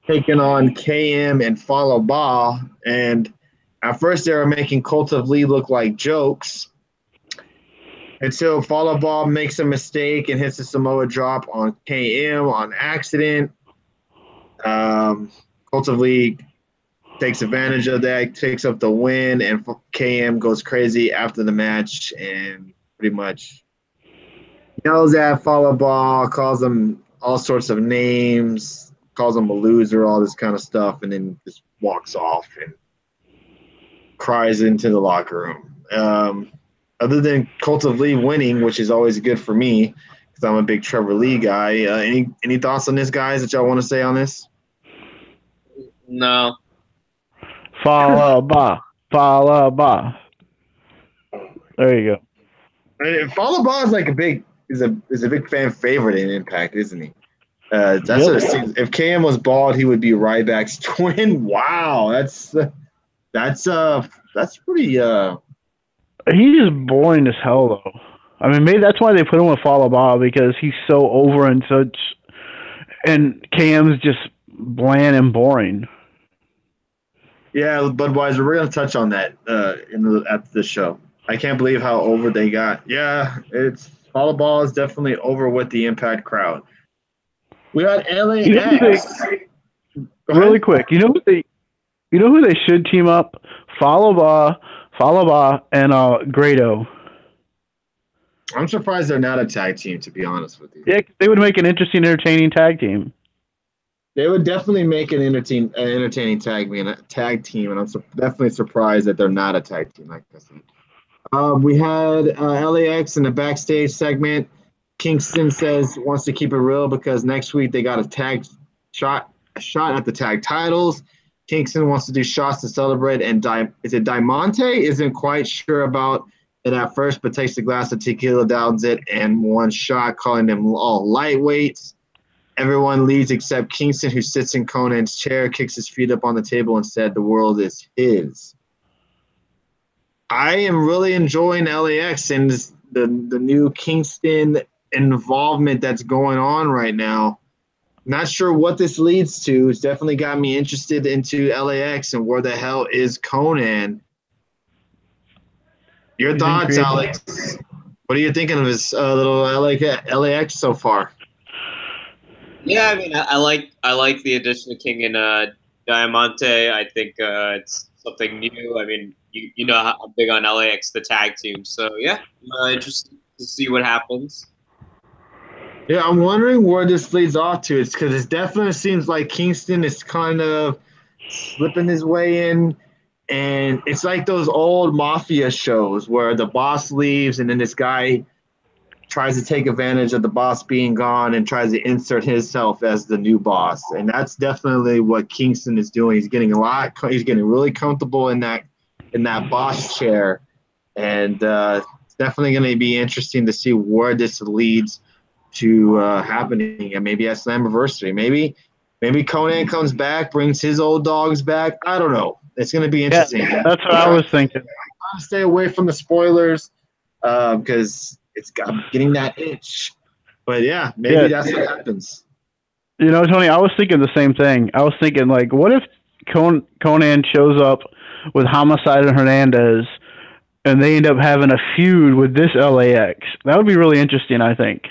taking on KM and Fallah Bahh, and at first they were making Cult of Lee look like jokes until Fallah Bahh makes a mistake and hits a Samoa drop on KM on accident. Cult of Lee takes advantage of that, takes up the win, and KM goes crazy after the match and pretty much yells at Fallah Bahh, calls him all sorts of names, calls him a loser, all this kind of stuff, and then just walks off and cries into the locker room. Other than Cult of Lee winning, which is always good for me because I'm a big Trevor Lee guy, any thoughts on this, guys, that y'all want to say on this? No. Fallah Bahh. There you go. Fallah Bahh is like a big fan favorite in Impact, isn't he? That's what it seems. If KM was bald, he would be Ryback's twin. Wow, that's pretty. He's just boring as hell, though. I mean, maybe that's why they put him with Falaba, because he's so over and such, and KM's just bland and boring. Yeah, Budweiser, we're gonna touch on that at the show. I can't believe how over they got. Yeah, it's Falaba is definitely over with the Impact crowd. We got LAX. Really quick, you know who they should team up? Falaba, and Grado. I'm surprised they're not a tag team, to be honest with you. Yeah, they would make an interesting, entertaining tag team. They would definitely make an entertaining tag team, and I'm definitely surprised that they're not a tag team, like I said. We had LAX in the backstage segment. Kingston wants to keep it real because next week they got a shot at the tag titles. Kingston wants to do shots to celebrate, and Diamante isn't quite sure about it at first, but takes a glass of tequila, downs it, and one shot, calling them all lightweights. Everyone leaves except Kingston, who sits in Conan's chair, kicks his feet up on the table, and said the world is his. I am really enjoying LAX and the new Kingston involvement that's going on right now. Not sure what this leads to. It's definitely got me interested into LAX and where the hell is Conan. Your thoughts, Alex? What are you thinking of his little LAX so far? Yeah, I mean, I like the addition of King and Diamante. I think it's something new. I mean, you know how I'm big on LAX, the tag team. So yeah, I'm interested to see what happens. Yeah, I'm wondering where this leads off to. It's because it definitely seems like Kingston is kind of slipping his way in. And it's like those old mafia shows where the boss leaves and then this guy tries to take advantage of the boss being gone and tries to insert himself as the new boss. And that's definitely what Kingston is doing. He's getting really comfortable in that boss chair. And it's definitely going to be interesting to see where this leads to happening. And maybe at Slammiversary. Maybe Conan comes back, brings his old dogs back. I don't know. It's going to be interesting. Yeah, that's what I was thinking. I'm trying to stay away from the spoilers because I'm getting that itch. But yeah, maybe that's what happens. You know, Tony, I was thinking the same thing. I was thinking, like, what if Conan shows up with Homicide and Hernandez and they end up having a feud with this LAX? That would be really interesting, I think.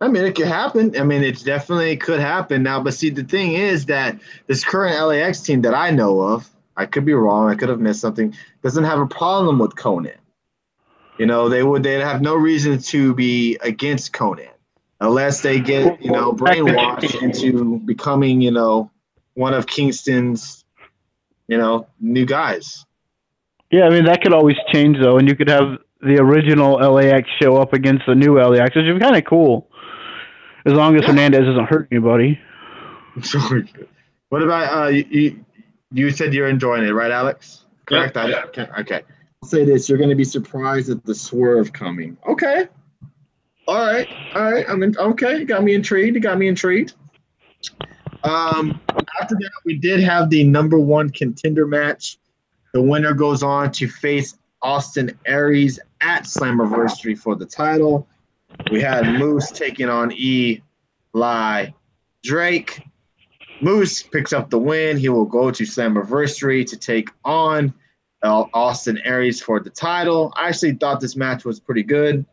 I mean, it could happen. I mean, it definitely could happen now. But see, the thing is that this current LAX team that I know of, I could be wrong, I could have missed something, doesn't have a problem with Conan. You know, they'd have no reason to be against Conan unless they get, brainwashed into becoming, one of Kingston's, new guys. Yeah, I mean, that could always change, though, and you could have the original LAX show up against the new LAX, which would be kind of cool. As long as Hernandez doesn't hurt anybody. What about you said you're enjoying it, right, Alex? Correct? Yeah. Okay. I'll say this. You're going to be surprised at the swerve coming. Okay. All right. Okay. You got me intrigued. After that, we did have the number one contender match. The winner goes on to face Austin Aries at Slammiversary for the title. We had Moose taking on Eli Drake. Moose picks up the win. He will go to Slammiversary to take on Austin Aries for the title. I actually thought this match was pretty good.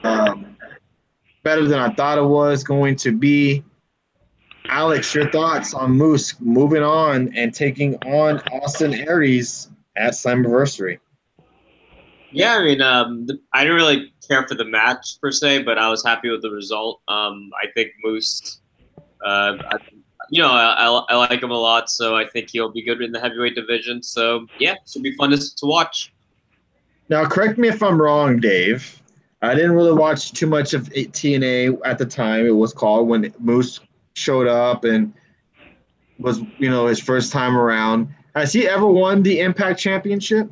Better than I thought it was going to be. Alex, your thoughts on Moose moving on and taking on Austin Aries at Slammiversary? Yeah, I mean, I didn't really care for the match per se, but I was happy with the result. I think Moose, I like him a lot, so I think he'll be good in the heavyweight division. So, yeah, it should be fun to watch. Now, correct me if I'm wrong, Dave. I didn't really watch too much of TNA at the time it was called when Moose showed up and was, his first time around. Has he ever won the Impact Championship?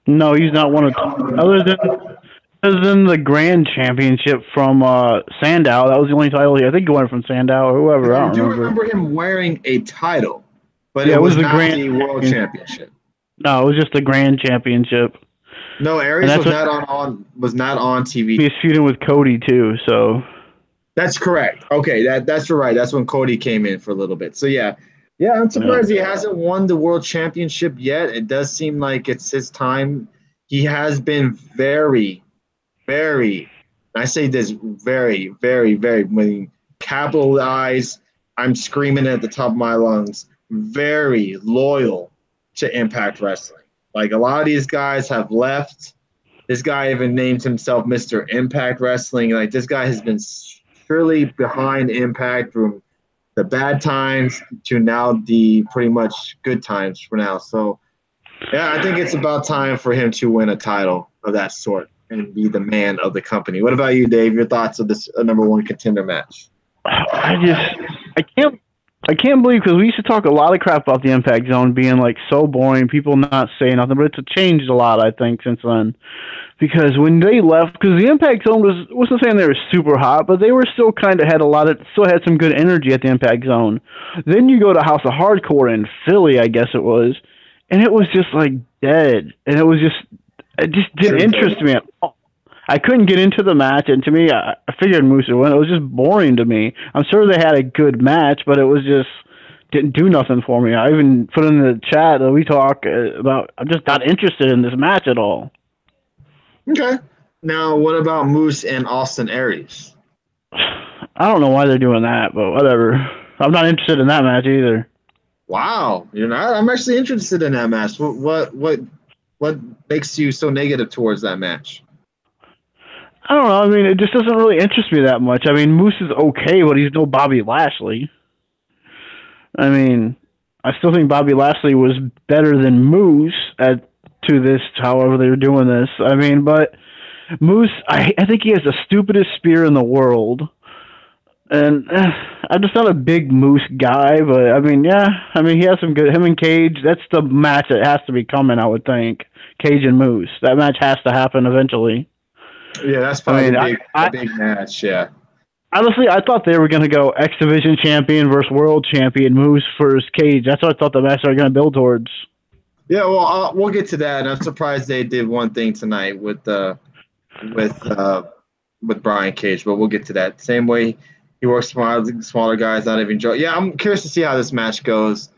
No, he's not one of them. Other than the Grand Championship from Sandow, that was the only title. I think he won it from Sandow or whoever. I I don't do remember. remember him wearing a title, but Yeah, it it was was the not Grand the World Championship. Championship. No, it was just the Grand Championship. No, And Aries that's was what not on TV. he's feuding with Cody too. So That's correct. Okay, that's right. That's when Cody came in for a little bit. So yeah, I'm yeah. surprised he hasn't won the World Championship yet. It does seem like it's his time. He has been very, very. I say this very, very, very. When capitalize, I'm screaming at the top of my lungs. Very loyal to Impact Wrestling. Like a lot of these guys have left. This guy even named himself Mr. Impact Wrestling. Like this guy has been surely behind Impact from the bad times to now the pretty much good times for now. So yeah, I think it's about time for him to win a title of that sort and be the man of the company. What about you, Dave? Your thoughts of this number one contender match? I can't believe, because we used to talk a lot of crap about the Impact Zone being like so boring, people not saying nothing, but it's changed a lot, I think, since then. Because when they left, because the Impact Zone wasn't saying they were super hot, but they were still kind of still had some good energy at the Impact Zone. Then you go to House of Hardcore in Philly, I guess it was, and it was just like dead, and it just didn't interest me at all. I couldn't get into the match, and to me, I figured Moose would win. It was just boring to me. I'm sure they had a good match, but it was just didn't do nothing for me. I even put in the chat that we talk about. I'm just not interested in this match at all. Okay. Now, what about Moose and Austin Aries? I don't know why they're doing that, but whatever. I'm not interested in that match either. Wow, you're not. I'm actually interested in that match. What makes you so negative towards that match? I don't know. I mean, it just doesn't really interest me that much. I mean, Moose is okay, but he's no Bobby Lashley. I mean, I still think Bobby Lashley was better than Moose however they were doing this. I mean, but Moose, I think he has the stupidest spear in the world. And I'm just not a big Moose guy, but I mean, yeah. I mean, he has some good. Him and Cage, that's the match that has to be coming, I would think. Cage and Moose. That match has to happen eventually. Yeah, that's probably a big match, yeah. Honestly, I thought they were going to go X Division champion versus World champion, Moose versus Cage. That's what I thought the match they were going to build towards. Yeah, well, we'll get to that. I'm surprised they did one thing tonight with Brian Cage, but we'll get to that. Same way he works smaller guys, not even Joe. Yeah, I'm curious to see how this match goes.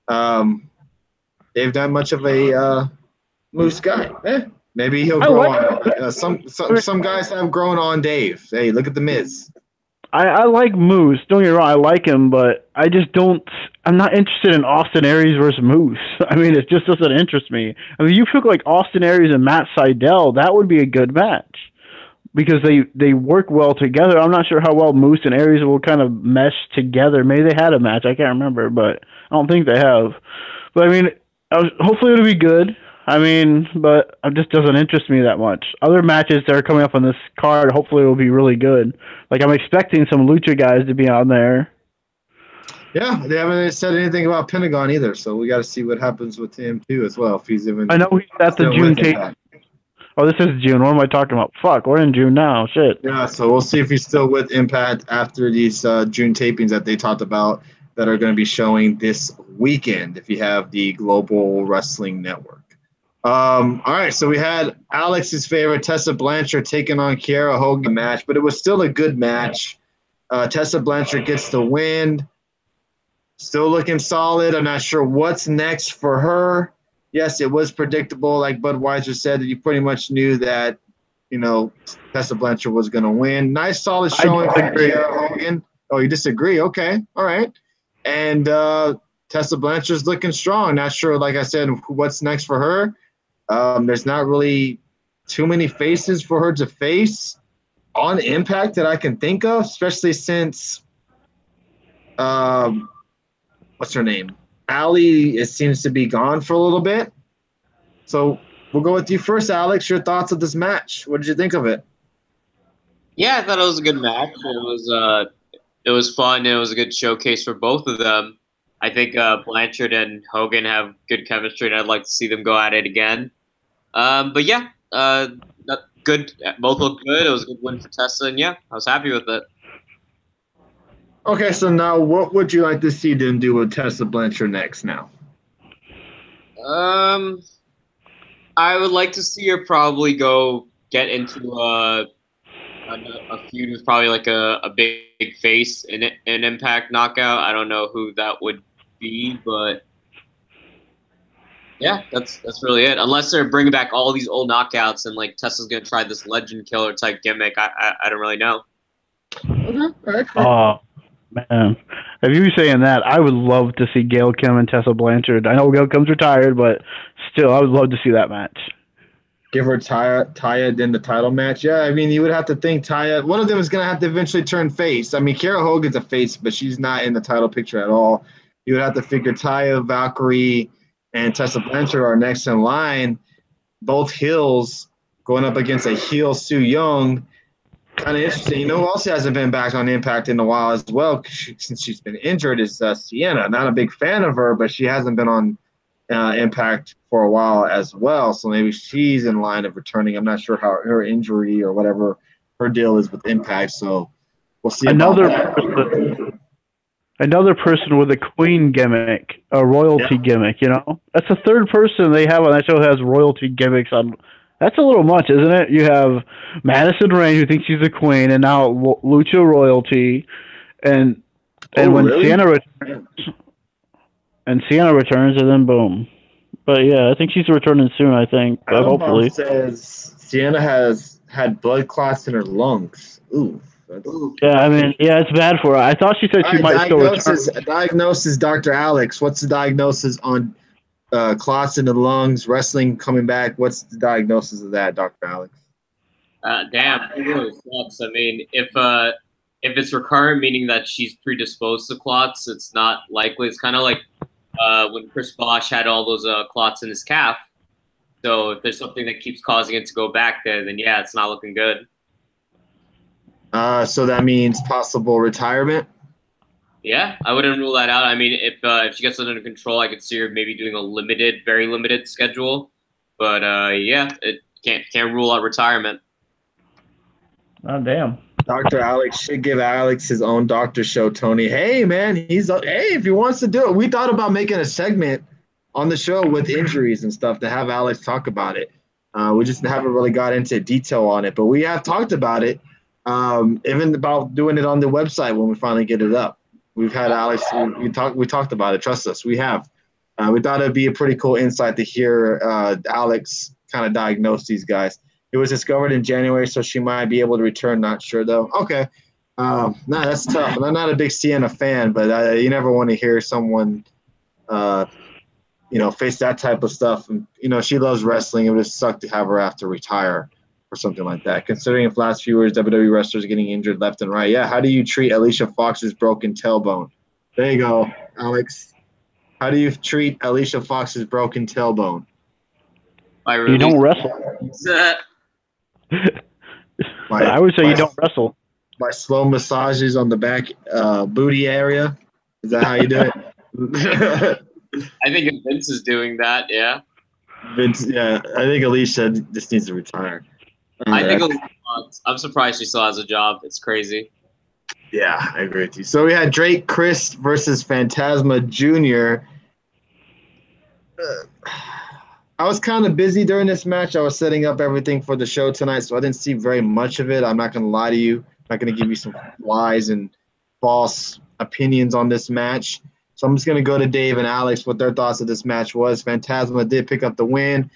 They've done much of a Moose guy. Maybe he'll grow on. Some guys have grown on Dave. Hey, look at the Miz. I like Moose. Don't get me wrong, I like him, but I just don't. I'm not interested in Austin Aries versus Moose. I mean, it just doesn't interest me. I mean, you took like Austin Aries and Matt Sydal, that would be a good match because they work well together. I'm not sure how well Moose and Aries will kind of mesh together. Maybe they had a match, I can't remember, but I don't think they have. But I mean, hopefully it'll be good. I mean, but it just doesn't interest me that much. Other matches that are coming up on this card, hopefully, will be really good. Like, I'm expecting some Lucha guys to be on there. Yeah, they haven't said anything about Pentagon either, so we got to see what happens with him, too, as well, if he's even... I know he's at the June tape. Oh, this is June. What am I talking about? Fuck, we're in June now. Shit. Yeah, so we'll see if he's still with Impact after these June tapings that they talked about that are going to be showing this weekend if you have the Global Wrestling Network. All right, so we had Alex's favorite, Tessa Blanchard, taking on Kiera Hogan match, but it was still a good match. Tessa Blanchard gets the win. Still looking solid. I'm not sure what's next for her. Yes, it was predictable, like Budweiser said, that you pretty much knew that, Tessa Blanchard was going to win. Nice, solid showing for Kiera Hogan. Oh, you disagree? Okay, all right. And Tessa Blanchard's looking strong. Not sure, like I said, what's next for her. There's not really too many faces for her to face on Impact that I can think of, especially since what's her name? Allie, it seems to be gone for a little bit. So we'll go with you first, Alex. Your thoughts of this match. What did you think of it? Yeah, I thought it was a good match. It was fun. It was a good showcase for both of them. I think Blanchard and Hogan have good chemistry, and I'd like to see them go at it again. But yeah, good. Both looked good. It was a good win for Tessa, and yeah, I was happy with it. Okay, so now what would you like to see them do with Tessa Blanchard next now? I would like to see her probably go get into a feud with probably like a big face in an Impact Knockout. I don't know who that would be, but yeah, that's really it. Unless they're bringing back all these old knockouts and like Tessa's gonna try this legend killer type gimmick, I don't really know. Okay. Oh, man. If you were saying that, I would love to see Gail Kim and Tessa Blanchard. I know Gail Kim's retired, but still, I would love to see that match. Give her Taya then the title match. Yeah, I mean, you would have to think Taya. One of them is going to have to eventually turn face. I mean, Kara Hogan's a face, but she's not in the title picture at all. You would have to figure Taya, Valkyrie, and Tessa Blanchard are next in line. Both heels going up against a heel Su Yung. Kind of interesting. You know who else hasn't been back on Impact in a while as well, since she's been injured, is Sienna. Not a big fan of her, but she hasn't been on Impact for a while as well. So maybe she's in line of returning. I'm not sure how her injury or whatever her deal is with Impact. So we'll see. Another person with a queen gimmick, a royalty gimmick. You know, that's the third person they have on that show that has royalty gimmicks on. That's a little much, isn't it? You have Madison Rayne, who thinks she's a queen, and now Lucha royalty, and when really? Sienna returns, and then boom. But yeah, I think she's returning soon. I think, but hopefully. Says Sienna has had blood clots in her lungs. Ooh. Yeah, I mean, yeah, it's bad for her. I thought she said she might still return. Diagnosis, Dr. Alex. What's the diagnosis on clots in the lungs, wrestling coming back? What's the diagnosis of that, Dr. Alex? Damn, it really sucks. I mean, if it's recurrent, meaning that she's predisposed to clots, it's not likely. It's kind of like when Chris Bosh had all those clots in his calf. So if there's something that keeps causing it to go back there, then yeah, it's not looking good. So that means possible retirement? Yeah, I wouldn't rule that out. I mean, if she gets it under control, I could see her maybe doing a very limited schedule. But yeah, it can't rule out retirement. Oh, damn. Dr. Alex should give Alex his own doctor show, Tony. Hey, man, hey, if he wants to do it. We thought about making a segment on the show with injuries and stuff to have Alex talk about it. We just haven't really got into detail on it, but we have talked about it, even about doing it on the website when we finally get it up. We've had Alex. We talked about it. Trust us, we have. We thought it'd be a pretty cool insight to hear Alex kind of diagnose these guys. It was discovered in January, so she might be able to return. Not sure though. Okay, that's tough. And I'm not a big Sienna fan, but you never want to hear someone, face that type of stuff. And she loves wrestling. It would have sucked to have her have to retire or something like that. Considering the last few years, WWE wrestlers getting injured left and right. Yeah, how do you treat Alicia Fox's broken tailbone? There you go, Alex. How do you treat Alicia Fox's broken tailbone? You don't wrestle. I would say you don't wrestle. By slow massages on the back booty area. Is that how you do it? I think if Vince is doing that, yeah. Vince, yeah. I think Alicia just needs to retire. I'm surprised she still has a job. It's crazy. Yeah, I agree with you. So we had Drake Chris versus Phantasma Jr. I was kind of busy during this match. I was setting up everything for the show tonight, so I didn't see very much of it. I'm not going to lie to you. I'm not going to give you some lies and false opinions on this match. So I'm just going to go to Dave and Alex what their thoughts of this match was. Phantasma did pick up the win.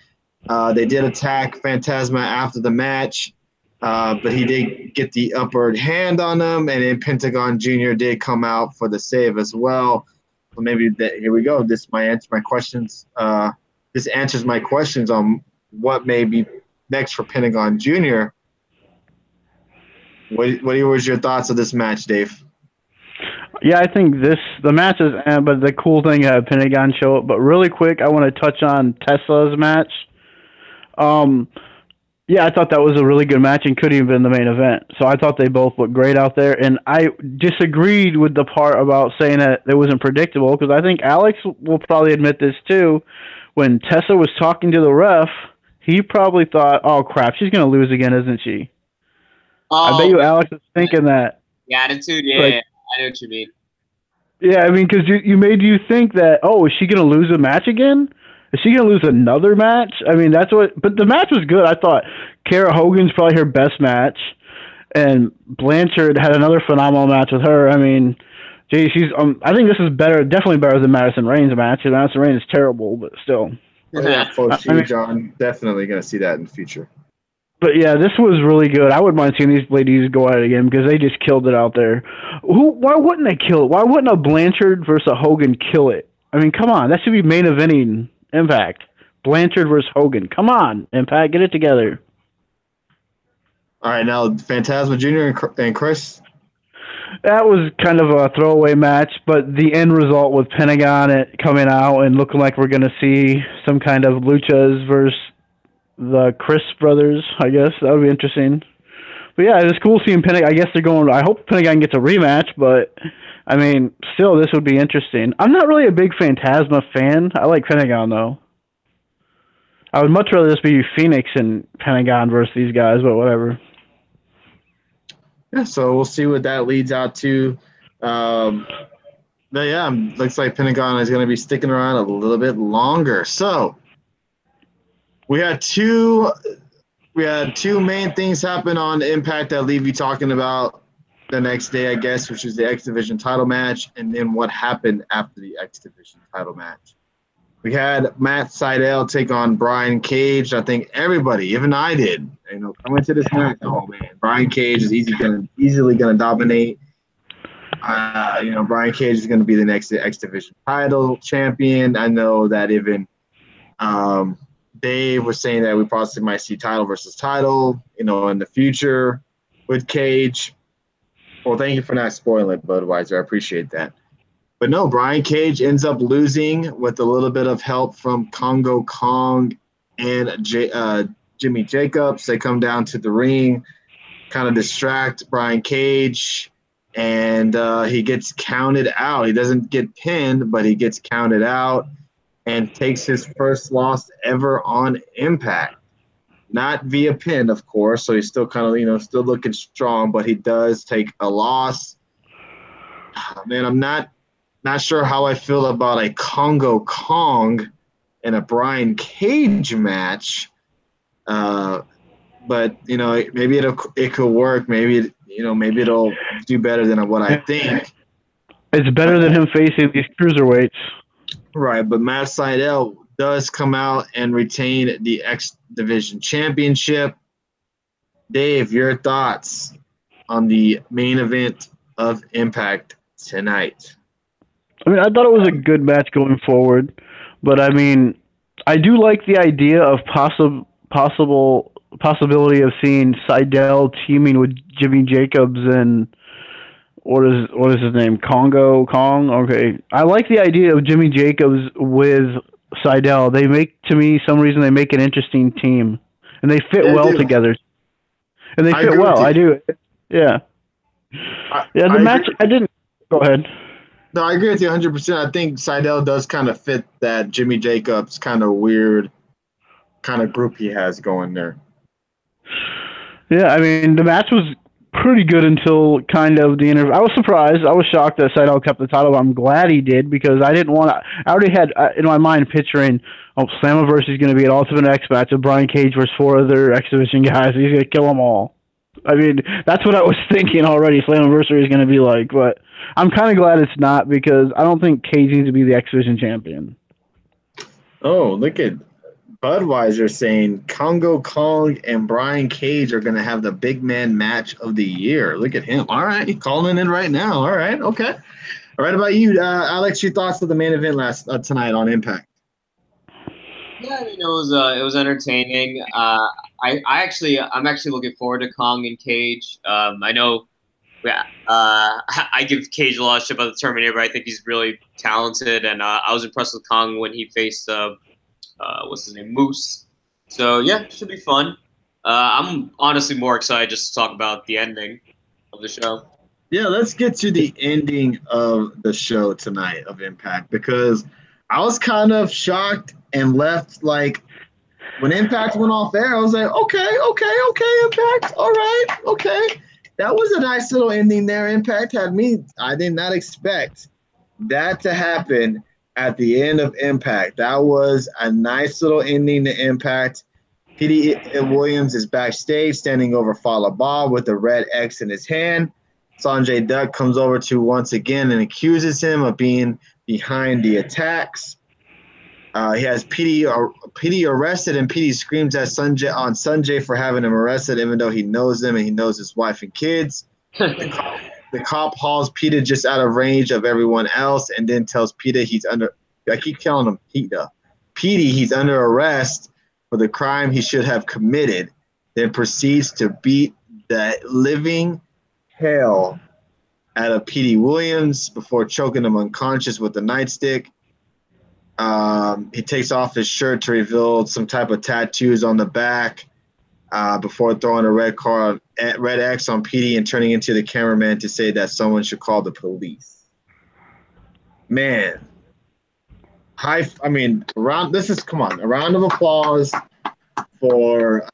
They did attack Phantasma after the match, but he did get the upper hand on them, and then Pentagon Jr. did come out for the save as well. So maybe here we go. This might answer my questions. This answers my questions on what may be next for Pentagon Jr. What was your thoughts of this match, Dave? Yeah, I think the match is, but the cool thing had Pentagon show up. But really quick, I want to touch on Tesla's match. Yeah, I thought that was a really good match and could even been the main event. So I thought they both looked great out there. And I disagreed with the part about saying that it wasn't predictable, because I think Alex will probably admit this too. When Tessa was talking to the ref, he probably thought, "Oh crap, she's gonna lose again, isn't she?" I bet Oh, you Alex is thinking that. the attitude. Yeah, Like, yeah, I know what you mean. yeah, I mean, because you made you think that, oh, is she gonna lose a match again? Is she gonna lose another match? I mean, that's what. But the match was good. I thought Kara Hogan's probably her best match, and Blanchard had another phenomenal match with her. I mean, gee, she's. I think this is better, definitely better than Madison Rain's match. Madison Rain is terrible, but still. Oh, yeah, for I sure, mean, John. Definitely going to see that in the future. but yeah, this was really good. I wouldn't mind seeing these ladies go at it again because they just killed it out there. Why wouldn't they kill it? Why wouldn't a Blanchard versus a Hogan kill it? I mean, come on, that should be main eventing Impact. Blanchard versus Hogan. Come on, Impact, get it together. All right, now Phantasma Jr. and Chris. That was kind of a throwaway match, but the end result with Pentagon coming out and looking like we're going to see some kind of luchas versus the Chris brothers, I guess. That would be interesting. But yeah, it was cool seeing Pentagon. I guess they're going. I hope Pentagon gets a rematch, but I mean, still, this would be interesting. I'm not really a big Phantasma fan. I like Pentagon though. I would much rather this be Phoenix and Pentagon versus these guys, but whatever. Yeah, so we'll see what that leads out to. But yeah, looks like Pentagon is going to be sticking around a little bit longer. So we had two main things happen on Impact that leave you talking about the next day, I guess, which is the X Division title match, and then what happened after the X Division title match. We had Matt Sydal take on Brian Cage. I think everybody, even I did, coming to this match, oh man, Brian Cage is easily gonna dominate. Brian Cage is gonna be the next X Division title champion. I know that even Dave was saying that we possibly might see title versus title, in the future with Cage. Well, thank you for not spoiling it, Budweiser. I appreciate that. But no, Brian Cage ends up losing with a little bit of help from Congo Kong and Jimmy Jacobs. They come down to the ring, kind of distract Brian Cage, and he gets counted out. He doesn't get pinned, but he gets counted out and takes his first loss ever on Impact. Not via pin, of course, so he's still kind of, still looking strong, but he does take a loss. Man, I'm not sure how I feel about a Congo Kong and a Brian Cage match. But maybe it could work. Maybe it'll do better than what I think. It's better than him facing these cruiserweights. Right, but Matt Sydal does come out and retain the X Division Championship. Dave, your thoughts on the main event of Impact tonight? I mean, I thought it was a good match going forward, but I mean, I do like the idea of possibility of seeing Sydal teaming with Jimmy Jacobs and what is his name? Congo Kong? Okay. I like the idea of Jimmy Jacobs with Sydal. They make an interesting team. And they fit well together. And they fit well. I do. Yeah. The match, I didn't. Go ahead. No, I agree with you 100%. I think Sydal does kind of fit that Jimmy Jacobs kind of weird kind of group he has going there. Yeah, I mean, the match was pretty good until kind of the interview. I was surprised. I was shocked that Sydal kept the title. I'm glad he did because I didn't want to. I already had in my mind picturing, Slammiversary is going to be an Ultimate X match of Brian Cage versus 4 other X Division guys. He's going to kill them all. I mean, that's what I was thinking already. Slammiversary is going to be like, but I'm kind of glad it's not because I don't think Cage needs to be the X Division champion. Oh, look at Budweiser saying Congo Kong and Brian Cage are going to have the big man match of the year. Look at him. All right. He's calling in right now. All right. Okay. All right. About you, Alex, your thoughts of the main event tonight on Impact? Yeah, I mean, it was entertaining. I'm actually looking forward to Kong and Cage. I know, I give Cage a lot of shit about the Terminator, but I think he's really talented, and I was impressed with Kong when he faced what's his name, Moose. So yeah, it should be fun. I'm honestly more excited just to talk about the ending of the show. Yeah, let's get to the ending of the show tonight of Impact because I was kind of shocked and left like, When Impact went off air, I was like, okay, Impact, all right, okay. That was a nice little ending there. Impact had me. I did not expect that to happen at the end of Impact. That was a nice little ending to Impact. Petey Williams is backstage standing over Fallah Bahh with a red X in his hand. Sanjay Dutt comes over to once again and accuses him of being behind the attacks. He has Petey arrested, and Petey screams at Sanjay for having him arrested, even though he knows them and he knows his wife and kids. The cop hauls Petey just out of range of everyone else, and then tells Petey he's under. I keep calling him Petey. He's under arrest for the crime he should have committed. Then proceeds to beat the living hell out of Petey Williams before choking him unconscious with the nightstick. He takes off his shirt to reveal some type of tattoos on the back before throwing a red X on Petey and turning into the cameraman to say that someone should call the police. Man, a round of applause for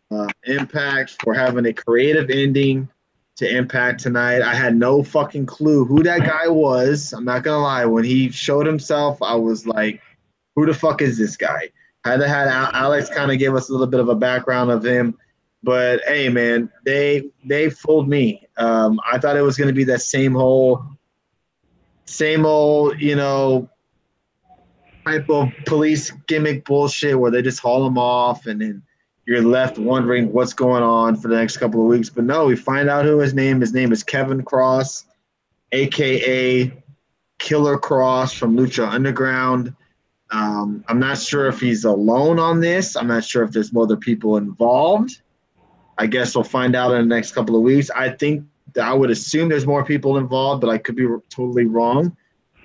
Impact for having a creative ending to Impact tonight. I had no fucking clue who that guy was. I'm not gonna lie. When he showed himself, I was like, who the fuck is this guy? I had Alex kind of give us a little bit of a background of him, but hey, man, they fooled me. I thought it was going to be that same old, type of police gimmick bullshit where they just haul him off and then you're left wondering what's going on for the next couple of weeks. But no, we find out who his name is Kevin Cross, a.k.a. Killer Kross from Lucha Underground. I'm not sure if he's alone on this. I'm not sure if there's more other people involved. I guess we'll find out in the next couple of weeks. I would assume there's more people involved, but I could be totally wrong.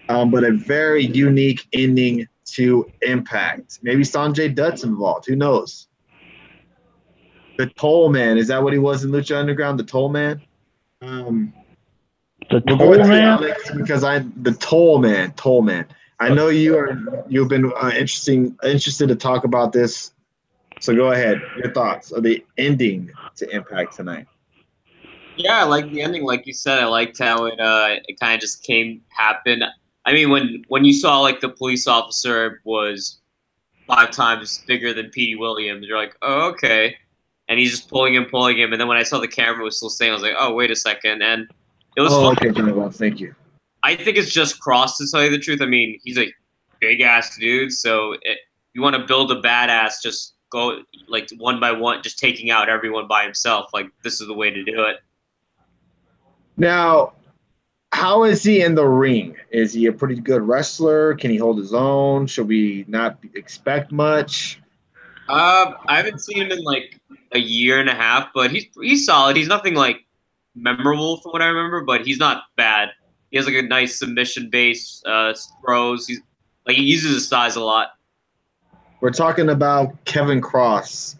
But a very unique ending to Impact. Maybe Sanjay Dutt's involved. Who knows? The Toll Man. Is that what he was in Lucha Underground? The Toll Man? The Toll Man? Because the Toll Man. I know you've been interested to talk about this, so go ahead. Your thoughts of the ending to Impact tonight? Yeah, I like the ending. Like you said, I liked how it kind of just happened. I mean, when you saw like the police officer was 5 times bigger than Petey Williams, you're like, oh, okay, and he's just pulling him, and then when I saw the camera was still staying, I was like, oh, wait a second, and it was fun. Okay, John, thank you. I think it's just Kross, to tell you the truth. I mean, he's a big-ass dude, so you want to build a badass, just go, like, one by one, just taking out everyone by himself. Like, this is the way to do it. Now, how is he in the ring? Is he a pretty good wrestler? Can he hold his own? Should we not expect much? I haven't seen him in, like, a year and a half, but he's solid. He's nothing, like, memorable from what I remember, but he's not bad. He has like a nice submission-based throws. He uses his size a lot. We're talking about Kevin Kross,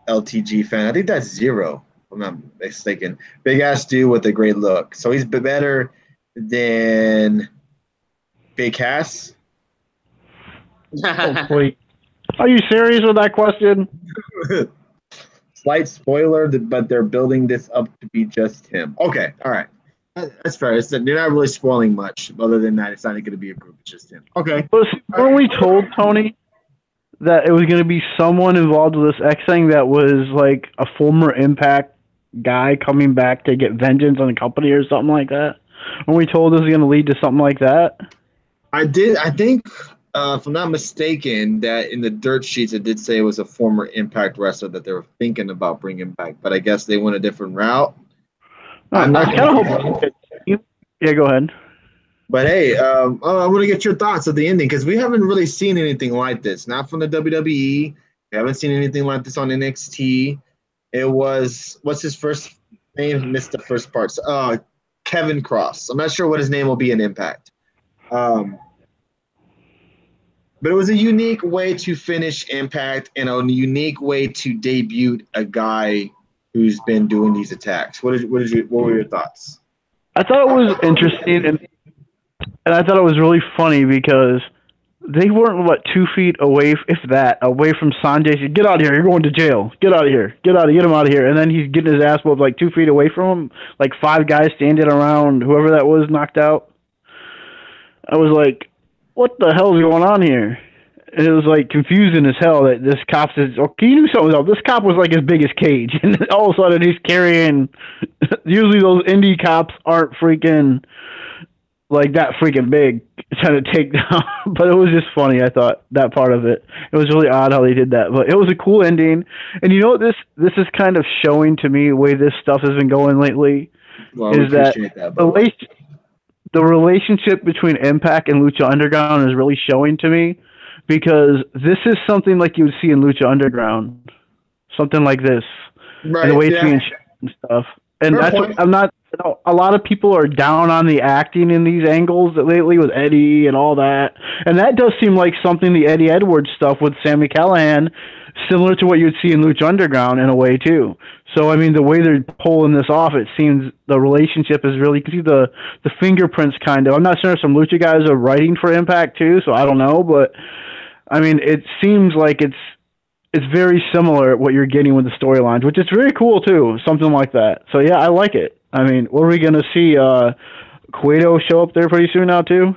LTG fan. I think that's Zero, if I'm not mistaken. Big ass dude with a great look. So he's better than Big Cass. Hopefully. Are you serious with that question? Slight spoiler, but they're building this up to be just him. Okay, all right. That's fair. They're not really spoiling much, other than that it's not going to be a group. It's just him. Okay. Weren't we told, Tony, that it was going to be someone involved with this X thing that was like a former Impact guy coming back to get vengeance on the company or something like that? Weren't we told this was going to lead to something like that? I think, if I'm not mistaken, that in the dirt sheets it did say it was a former Impact wrestler that they were thinking about bringing back, but I guess they went a different route. I'm not kind of yeah, go ahead. But hey, I want to get your thoughts of the ending because we haven't really seen anything like this. Not from the WWE. We haven't seen anything like this on NXT. It was, what's his first name? Missed the first part. Kevin Kross. I'm not sure what his name will be in Impact. But it was a unique way to finish Impact and a unique way to debut a guy who's been doing these attacks. What were your thoughts? I thought it was interesting, and I thought it was really funny because they weren't, 2 feet away, if that, away from Sanjay. Said, "Get out of here! You're going to jail! Get out of here! Get him out of here!" And then he's getting his ass whooped 2 feet away from him, 5 guys standing around whoever that was knocked out. I was like, "What the hell is going on here?" And it was confusing as hell that this cop says, "Oh, can you do something else?" This cop was as big as Cage, and then all of a sudden he's carrying. Usually those indie cops aren't freaking that freaking big, trying to take down. But it was just funny. I thought that part of it. It was really odd how they did that, but it was a cool ending. And you know what this is kind of showing to me the way this stuff has been going lately. Well, is that the relationship between Impact and Lucha Underground is really showing to me, because this is something like you would see in Lucha Underground, something like this, right? And the way it's being shot and stuff. And Fair that's point. what I'm not. A lot of people are down on the acting in these angles lately with Eddie and all that, and that does seem like something the Eddie Edwards stuff with Sami Callihan, similar to what you'd see in Lucha Underground in a way too. So I mean, the way they're pulling this off, it seems the relationship is really, you can see the fingerprints kind of. I'm not sure if some Lucha guys are writing for Impact too, so I don't know, but I mean, it seems like it's very similar what you're getting with the storylines, which is very cool too, something like that. So yeah, I like it. I mean, what are we going to see? Cueto show up there pretty soon now too?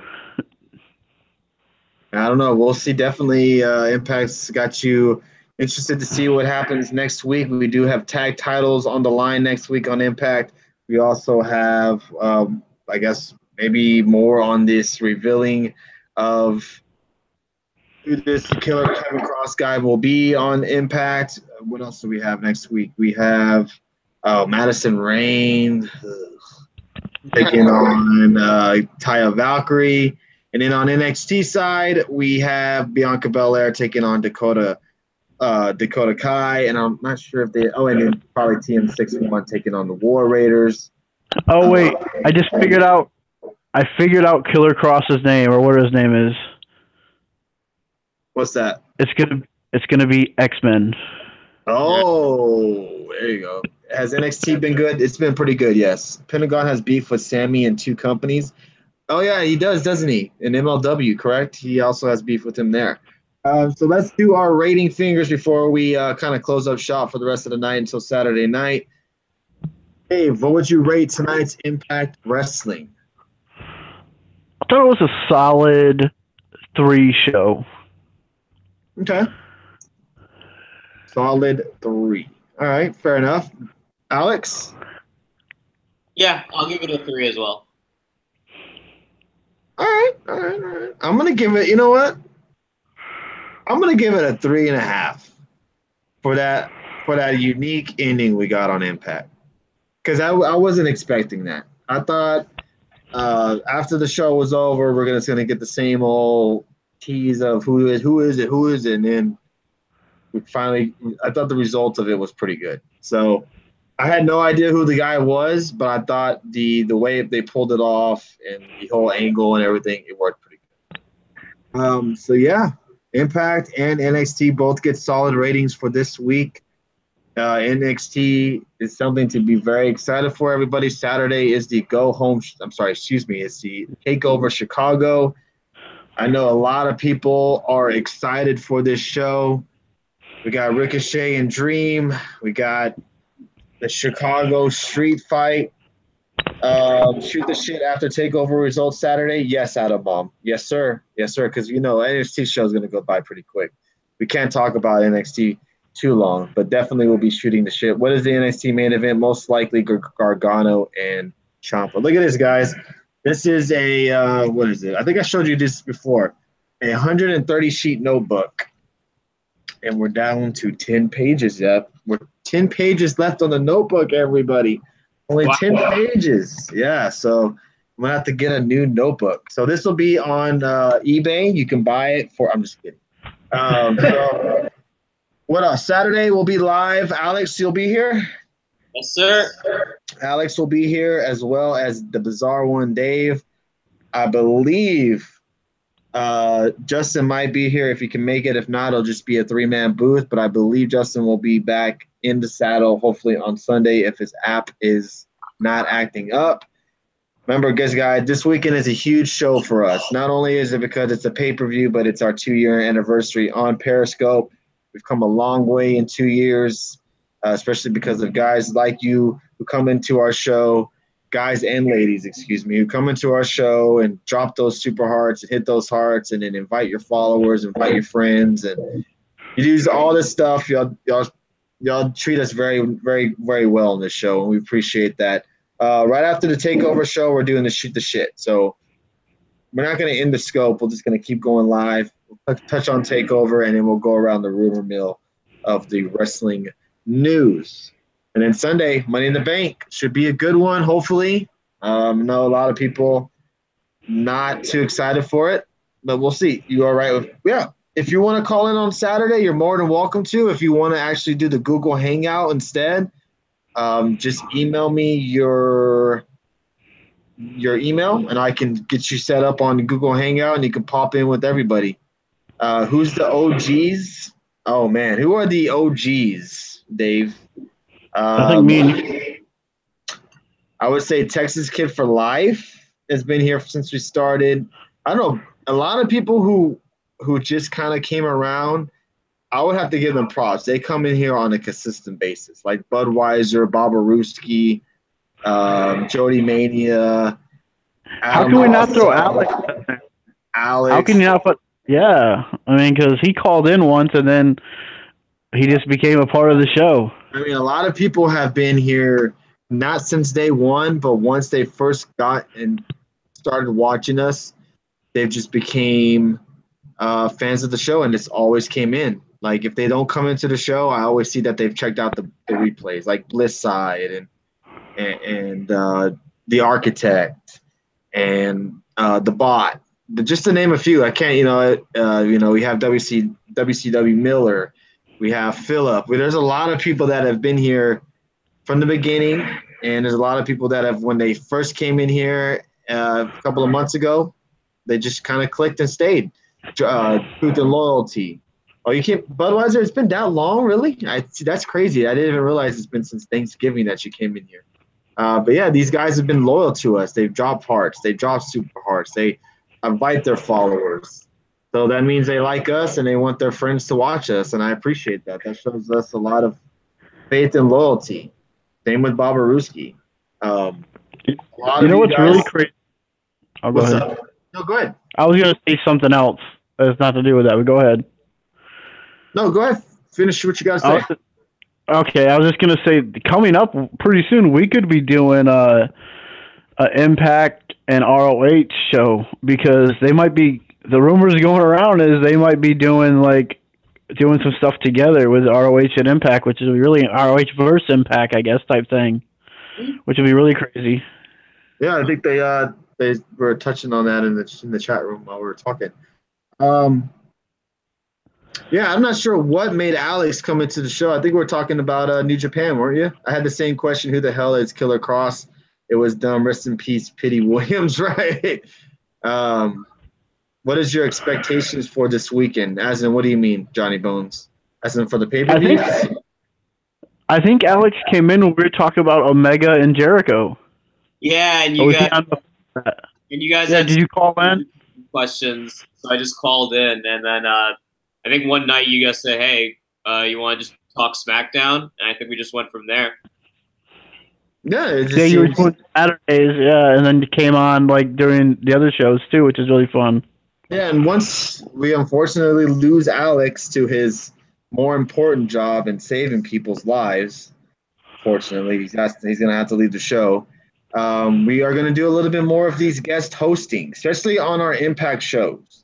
I don't know. We'll see. Definitely Impact's got you interested to see what happens next week. We do have tag titles on the line next week on Impact. We also have, I guess, maybe more on this revealing of who this killer Kevin Cross guy will be on Impact. What else do we have next week? We have Madison Rain taking on Taya Valkyrie. And then on NXT side, we have Bianca Belair taking on Dakota Kai. And I'm not sure if they – and then probably TM61 taking on the War Raiders. Oh, wait. I just figured out Killer Cross's name, or what his name is. What's that? It's gonna be X-Men. Oh, there you go. Has NXT been good? It's been pretty good, yes. Pentagon has beef with Sammy and 2 companies. Oh, yeah, he does, doesn't he? In MLW, correct? He also has beef with him there. So let's do our rating fingers before we kind of close up shop for the rest of the night until Saturday night. Dave, what would you rate tonight's Impact Wrestling? I thought it was a solid 3 show. Okay. Solid 3. All right, fair enough. Alex? Yeah, I'll give it a 3 as well. All right. I'm going to give it, you know what? I'm going to give it a 3.5 for that unique ending we got on Impact. Because I wasn't expecting that. I thought after the show was over, we're just going to get the same old tease of who is it, and then I thought the result of it was pretty good. So I had no idea who the guy was, but I thought the way they pulled it off and the whole angle and everything, it worked pretty good. So yeah, Impact and NXT both get solid ratings for this week. NXT is something to be very excited for. Everybody, Saturday is the it's the Takeover Chicago. I know a lot of people are excited for this show. We got Ricochet and Dream. We got the Chicago Street Fight. Shoot the shit after Takeover results Saturday. Yes, Adam Bomb. Yes, sir. Because NXT show is going to go by pretty quick. We can't talk about NXT too long, but definitely we'll be shooting the shit. What is the NXT main event? Most likely Gargano and Ciampa. Look at this, guys. This is a, what is it? I think I showed you this before. A 130-sheet notebook. And we're down to 10 pages, yep. We're 10 pages left on the notebook, everybody. Only 10 pages. Yeah, so I'm going to have to get a new notebook. So this will be on eBay. You can buy it for – I'm just kidding. So what else? Saturday we'll be live. Alex, you'll be here? Yes, sir. Alex will be here, as well as the Bizarre One, Dave. I believe Justin might be here if he can make it. If not, it'll just be a 3-man booth. But I believe Justin will be back in the saddle, hopefully on Sunday, if his app is not acting up. Remember, guys, this weekend is a huge show for us. Not only is it because it's a pay-per-view, but it's our 2-year anniversary on Periscope. We've come a long way in 2 years, especially because of guys like you who come into our show, guys and ladies, excuse me, who come into our show and drop those super hearts and hit those hearts and then invite your followers, invite your friends, and you do all this stuff. Y'all treat us very, very, very well on this show, and we appreciate that. Right after the takeover show, we're doing the shoot the shit. So we're not going to end the scope. We're just going to keep going live. We'll touch on takeover, and then we'll go around the rumor mill of the wrestling news. And then Sunday, Money in the Bank should be a good one. Hopefully, I know a lot of people not too excited for it, but we'll see. You all right with If you want to call in on Saturday, you're more than welcome to. If you want to actually do the Google Hangout instead. Just email me your email, and I can get you set up on Google Hangout, and you can pop in with everybody. Who's the OGs? Oh, man. Who are the OGs, Dave? I think me and you. I would say Texas Kid for Life has been here since we started. I don't know. A lot of people who just kind of came around, I would have to give them props. They come in here on a consistent basis, like Budweiser, Bobarooski, Jody Mania. How can we not throw Alex? Alex. How can you not put? Yeah, I mean, because he called in once and then he just became a part of the show. I mean, a lot of people have been here not since day one, but once they first got and started watching us, they've just became fans of the show, and it's always came in. Like, if they don't come into the show, I always see that they've checked out the replays, like Bliss Side and The Architect and The Bot. Just to name a few, I can't, we have WCW Miller. We have Phillip. There's a lot of people that have been here from the beginning, and there's a lot of people that have, when they first came in here a couple of months ago, they just kind of clicked and stayed. Truth and Loyalty. Oh, you can't Budweiser? It's been that long, really? That's crazy. I didn't even realize it's been since Thanksgiving that you came in here. But yeah, these guys have been loyal to us. They've dropped hearts. They dropped super hearts. They invite their followers. So that means they like us and they want their friends to watch us, and I appreciate that. That shows us a lot of faith and loyalty. Same with Bobarooski. You know what's really crazy? Oh, go ahead. Up? No, go ahead. I was going to say something else. It's not to do with that, but go ahead. No, go ahead. Finish what you got to say. Okay, I was just going to say, coming up pretty soon, we could be doing a Impact and ROH show, because they might be, the rumors going around is they might be doing some stuff together with ROH and Impact, which is really an ROH versus Impact, I guess, type thing, which would be really crazy. Yeah, I think they were touching on that in the chat room while we were talking. Yeah, I'm not sure what made Alex come into the show. I think we were talking about New Japan, weren't you? I had the same question. Who the hell is Killer Cross? It was dumb. Rest in peace, Pity Williams, right? What is your expectations for this weekend? As in, what do you mean, Johnny Bones? As in for the pay-per-view? I think Alex came in when we were talking about Omega and Jericho. Yeah, and you guys had did you call in? Questions, so I just called in, and then I think one night you guys said, hey, you want to just talk SmackDown? And I think we just went from there. Yeah, you were doing Saturdays, and then you came on during the other shows too, which is really fun. Yeah, and once we unfortunately lose Alex to his more important job in saving people's lives, fortunately, he's going to have to leave the show. We are going to do a little bit more of these guest hosting, especially on our Impact shows.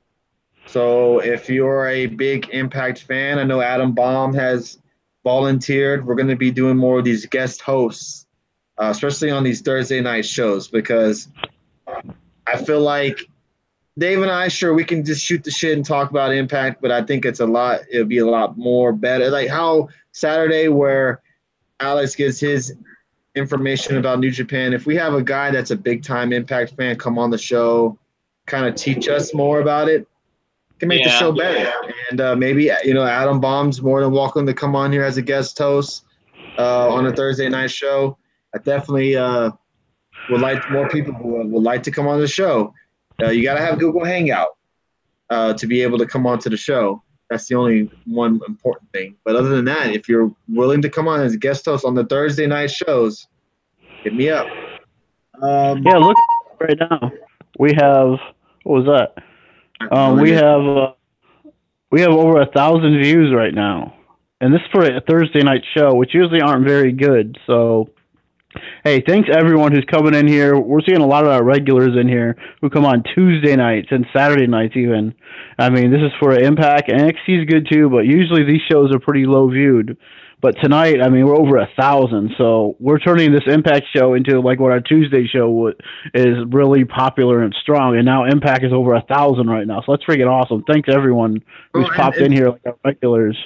So if you're a big Impact fan, I know Adam Baum has volunteered. We're going to be doing more of these guest hosts, especially on these Thursday night shows, because I feel like Dave and I, sure, we can just shoot the shit and talk about Impact, but I think it'll be a lot more better. Like how Saturday, where Alex gives his information about New Japan. If we have a guy that's a big time Impact fan come on the show, kind of teach us more about it, can make the show better. And maybe Adam Baum's more than welcome to come on here as a guest host on a Thursday night show. I definitely more people who would like to come on the show, you got to have Google Hangout to be able to come on to the show. That's the only one important thing. But other than that, if you're willing to come on as a guest host on the Thursday night shows, hit me up. Yeah, look right now. We have what was that? We have over 1,000 views right now, and this is for a Thursday night show, which usually aren't very good. So, hey, thanks everyone who's coming in here. We're seeing a lot of our regulars in here who come on Tuesday nights and Saturday nights even. I mean, this is for Impact. NXT is good too, but usually these shows are pretty low viewed. But tonight, I mean, we're over 1,000, so we're turning this Impact show into like what our Tuesday show is really popular and strong, and now Impact is over 1,000 right now, so that's freaking awesome. Thanks everyone who's popped in here like our regulars.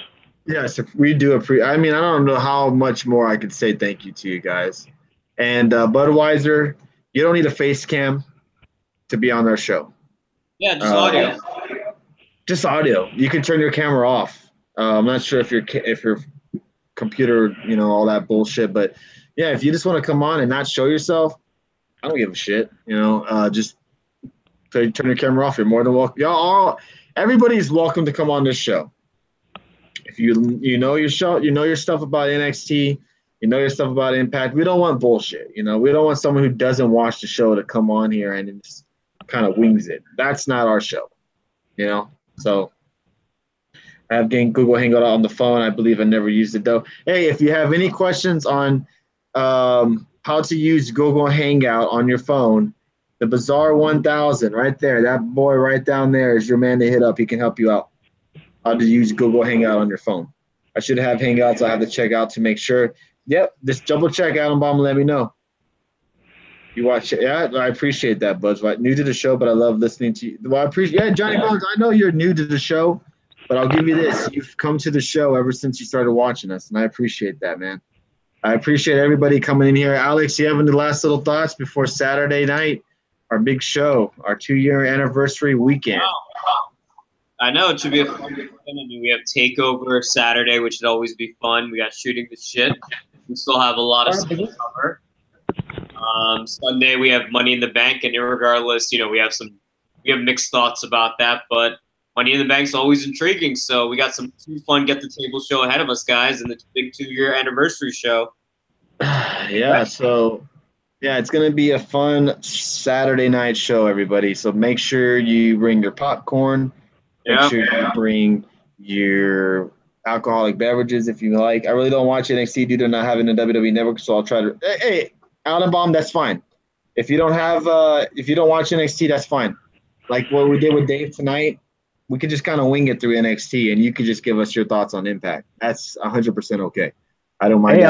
Yes, we do appreciate. I mean, I don't know how much more I could say thank you to you guys. And Budweiser, you don't need a face cam to be on our show. Yeah, just audio. Just audio. You can turn your camera off. I'm not sure if your computer, all that bullshit, but yeah, if you just want to come on and not show yourself, I don't give a shit. Just turn your camera off. You're more than welcome. Everybody's welcome to come on this show. If you know your show, you know your stuff about NXT, you know your stuff about Impact. We don't want bullshit. We don't want someone who doesn't watch the show to come on here and just kind of wings it. That's not our show. So I have Google Hangout on the phone. I believe I never used it though. Hey, if you have any questions on how to use Google Hangout on your phone, the Bizarre 1000 right there, that boy right down there is your man to hit up. He can help you out how to use Google Hangout on your phone. I should have Hangouts. I have to check out to make sure. Yep, just double check Adam Bomb and let me know. You watch it. Yeah, I appreciate that, Buzz. Right? New to the show, but I love listening to you. Well, I appreciate. Yeah, Johnny Bones, I know you're new to the show, but I'll give you this. You've come to the show ever since you started watching us, and I appreciate that, man. I appreciate everybody coming in here. Alex, you have any last little thoughts before Saturday night, our big show, our 2-year anniversary weekend? I know it should be a fun weekend. I mean, we have Takeover Saturday, which should always be fun. We got Shooting the Shit. We still have a lot of stuff to cover. Sunday we have Money in the Bank, and irregardless, we have mixed thoughts about that, but Money in the Bank's always intriguing. So we got some fun Get the Table show ahead of us, guys, and the big 2-year anniversary show. Yeah, so it's gonna be a fun Saturday night show, everybody. So make sure you bring your popcorn. Make sure you bring your alcoholic beverages if you like. I really don't watch NXT due to not having a WWE network, so I'll try to. Hey, Adam Bomb, that's fine. If you don't watch NXT, that's fine. Like what we did with Dave tonight, we could just kind of wing it through NXT, and you could just give us your thoughts on Impact. That's 100% okay. I don't mind.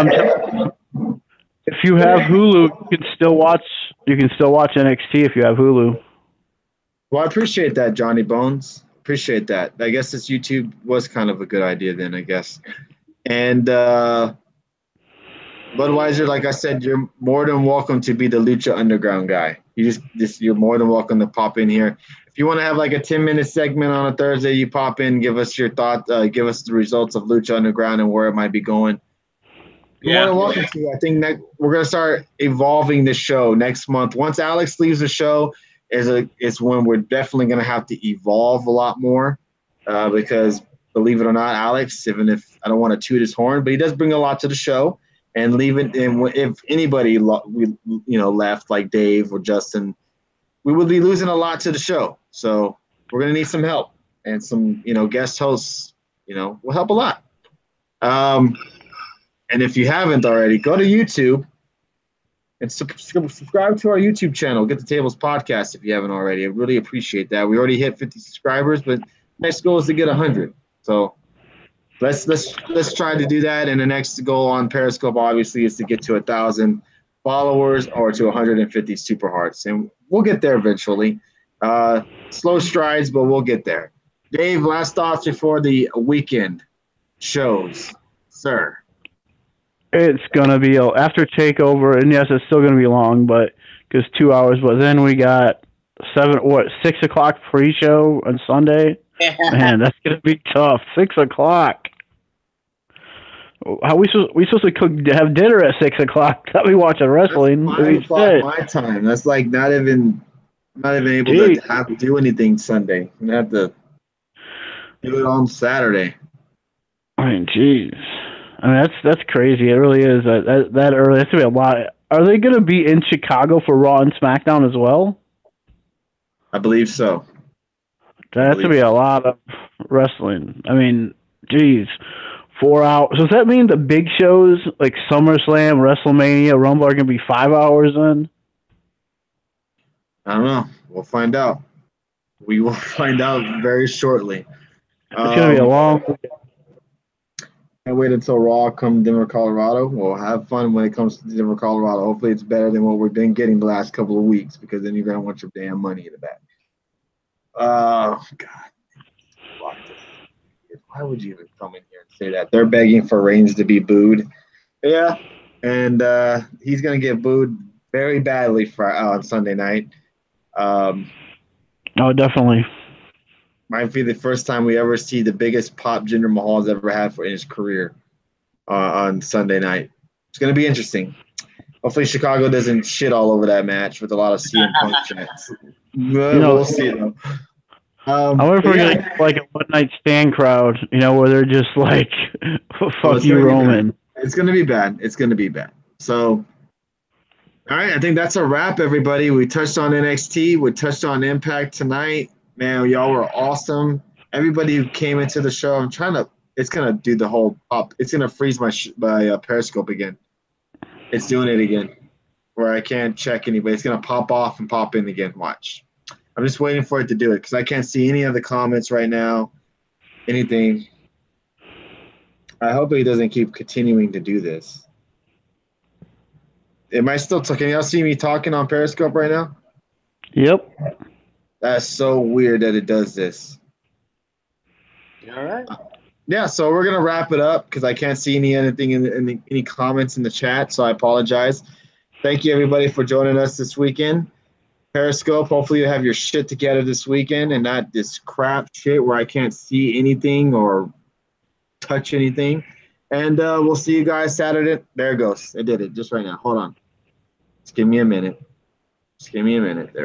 If you have Hulu, you can still watch NXT if you have Hulu. Well, I appreciate that, Johnny Bones. Appreciate that. I guess this YouTube was kind of a good idea then, I guess. And Budweiser, like I said, you're more than welcome to be the Lucha Underground guy. You're more than welcome to pop in here. If you want to have like a 10-minute segment on a Thursday, you pop in, give us your thought, give us the results of Lucha Underground and where it might be going. You're more than welcome to. I think that we're gonna start evolving the show next month. Once Alex leaves the show, is when we're definitely gonna have to evolve a lot more, because believe it or not, Alex, even if I don't want to toot his horn, but he does bring a lot to the show. And if anybody left like Dave or Justin, we would be losing a lot to the show. So we're gonna need some help, and some guest hosts will help a lot. And if you haven't already, go to YouTube and subscribe to our YouTube channel. Get the Tables Podcast if you haven't already. I really appreciate that. We already hit 50 subscribers, but next goal is to get 100. So let's try to do that. And the next goal on Periscope obviously is to get to 1,000 followers or to 150 super hearts, and we'll get there eventually. Slow strides, but we'll get there. Dave, last thoughts before the weekend shows, sir. It's gonna be after Takeover, and yes, it's still gonna be long, but because 2 hours. But then we got 6 o'clock pre-show on Sunday. Man, that's gonna be tough. 6 o'clock. How we supposed to have dinner at 6 o'clock? That we watching wrestling. That's 5 o'clock my time. That's like not even able Jeez. to have to do anything Sunday. I'm gonna have to do it on Saturday. I mean, jeez. I mean, that's crazy. It really is. That early. That's gonna be a lot. Are they gonna be in Chicago for Raw and SmackDown as well? I believe so. That's gonna be a lot of wrestling. I mean, jeez. 4 hours. So does that mean the big shows like SummerSlam, WrestleMania, Rumble are gonna be 5 hours then? I don't know. We'll find out. We will find out very shortly. It's gonna be a long. Can't wait until Raw comes Denver, Colorado. We'll have fun when it comes to Denver, Colorado. Hopefully, it's better than what we've been getting the last couple of weeks, because then you're gonna want your damn money in the back. Oh God! Why would you even come in here and say that? They're begging for Reigns to be booed. Yeah, and he's gonna get booed very badly on Sunday night. Oh, definitely. Might be the first time we ever see the biggest pop Jinder Mahal's ever had in his career on Sunday night. It's going to be interesting. Hopefully Chicago doesn't shit all over that match with a lot of CM Punk chants. We'll see, though. I wonder if we're going to get like a one-night stand crowd, where they're just like, fuck you, Roman. It's going to be bad. It's going to be bad. So, all right, I think that's a wrap, everybody. We touched on NXT. We touched on Impact tonight. Man, y'all were awesome. Everybody who came into the show, it's going to do the whole pop. It's going to freeze my Periscope again. It's doing it again where I can't check anybody. It's going to pop off and pop in again. Watch. I'm just waiting for it to do it because I can't see any of the comments right now, anything. I hope he doesn't keep continuing to do this. Am I still talking? Can y'all see me talking on Periscope right now? Yep. That's so weird that it does this. All right. Yeah, so we're gonna wrap it up because I can't see anything in any comments in the chat, so I apologize. Thank you everybody for joining us this weekend. Periscope, hopefully you have your shit together this weekend and not this crap shit where I can't see anything or touch anything. And we'll see you guys Saturday. There it goes. It did it just right now. Hold on. Just give me a minute. There we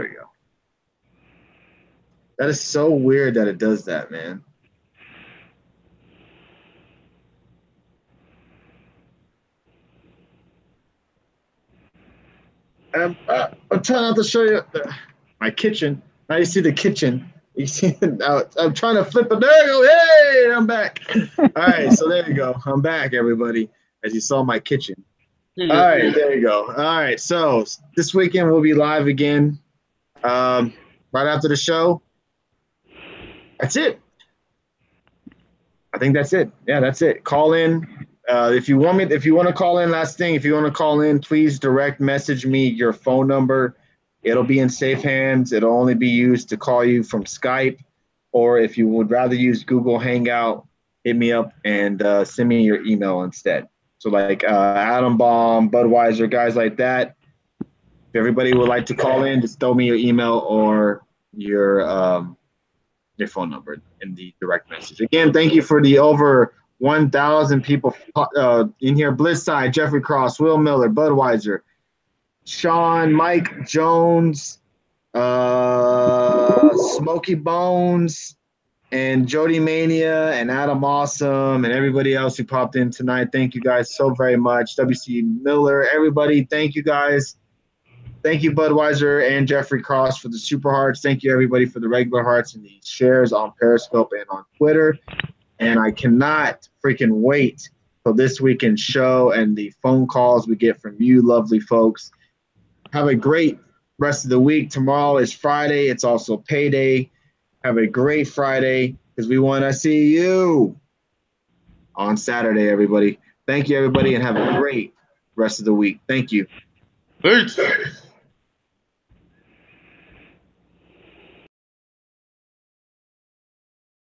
go. That is so weird that it does that, man. I'm trying not to show you my kitchen. Now you see the kitchen. You see now I'm trying to flip it. There you go. Hey, I'm back. All right, so there you go. I'm back, everybody, as you saw my kitchen. All right, there you go. All right, so this weekend we'll be live again right after the show. That's it. I think that's it. Yeah, that's it. Call in. If you want to call in, last thing, if you want to call in, please direct message me your phone number. It'll be in safe hands. It'll only be used to call you from Skype, or if you would rather use Google Hangout, hit me up and send me your email instead. So like Adam Bomb, Budweiser, guys like that. If everybody would like to call in, just throw me your email or your phone number in the direct message. Again, thank you for the over 1,000 people in here. Blitzside, Jeffrey Cross, Will Miller, Budweiser, Sean, Mike Jones, Smokey Bones, and Jody Mania, and Adam Awesome, and everybody else who popped in tonight. Thank you guys so very much. WC Miller, everybody, thank you guys. Thank you, Budweiser and Jeffrey Cross, for the super hearts. Thank you, everybody, for the regular hearts and the shares on Periscope and on Twitter. And I cannot freaking wait till this weekend's show and the phone calls we get from you lovely folks. Have a great rest of the week. Tomorrow is Friday. It's also payday. Have a great Friday because we want to see you on Saturday, everybody. Thank you, everybody, and have a great rest of the week. Thank you. Peace.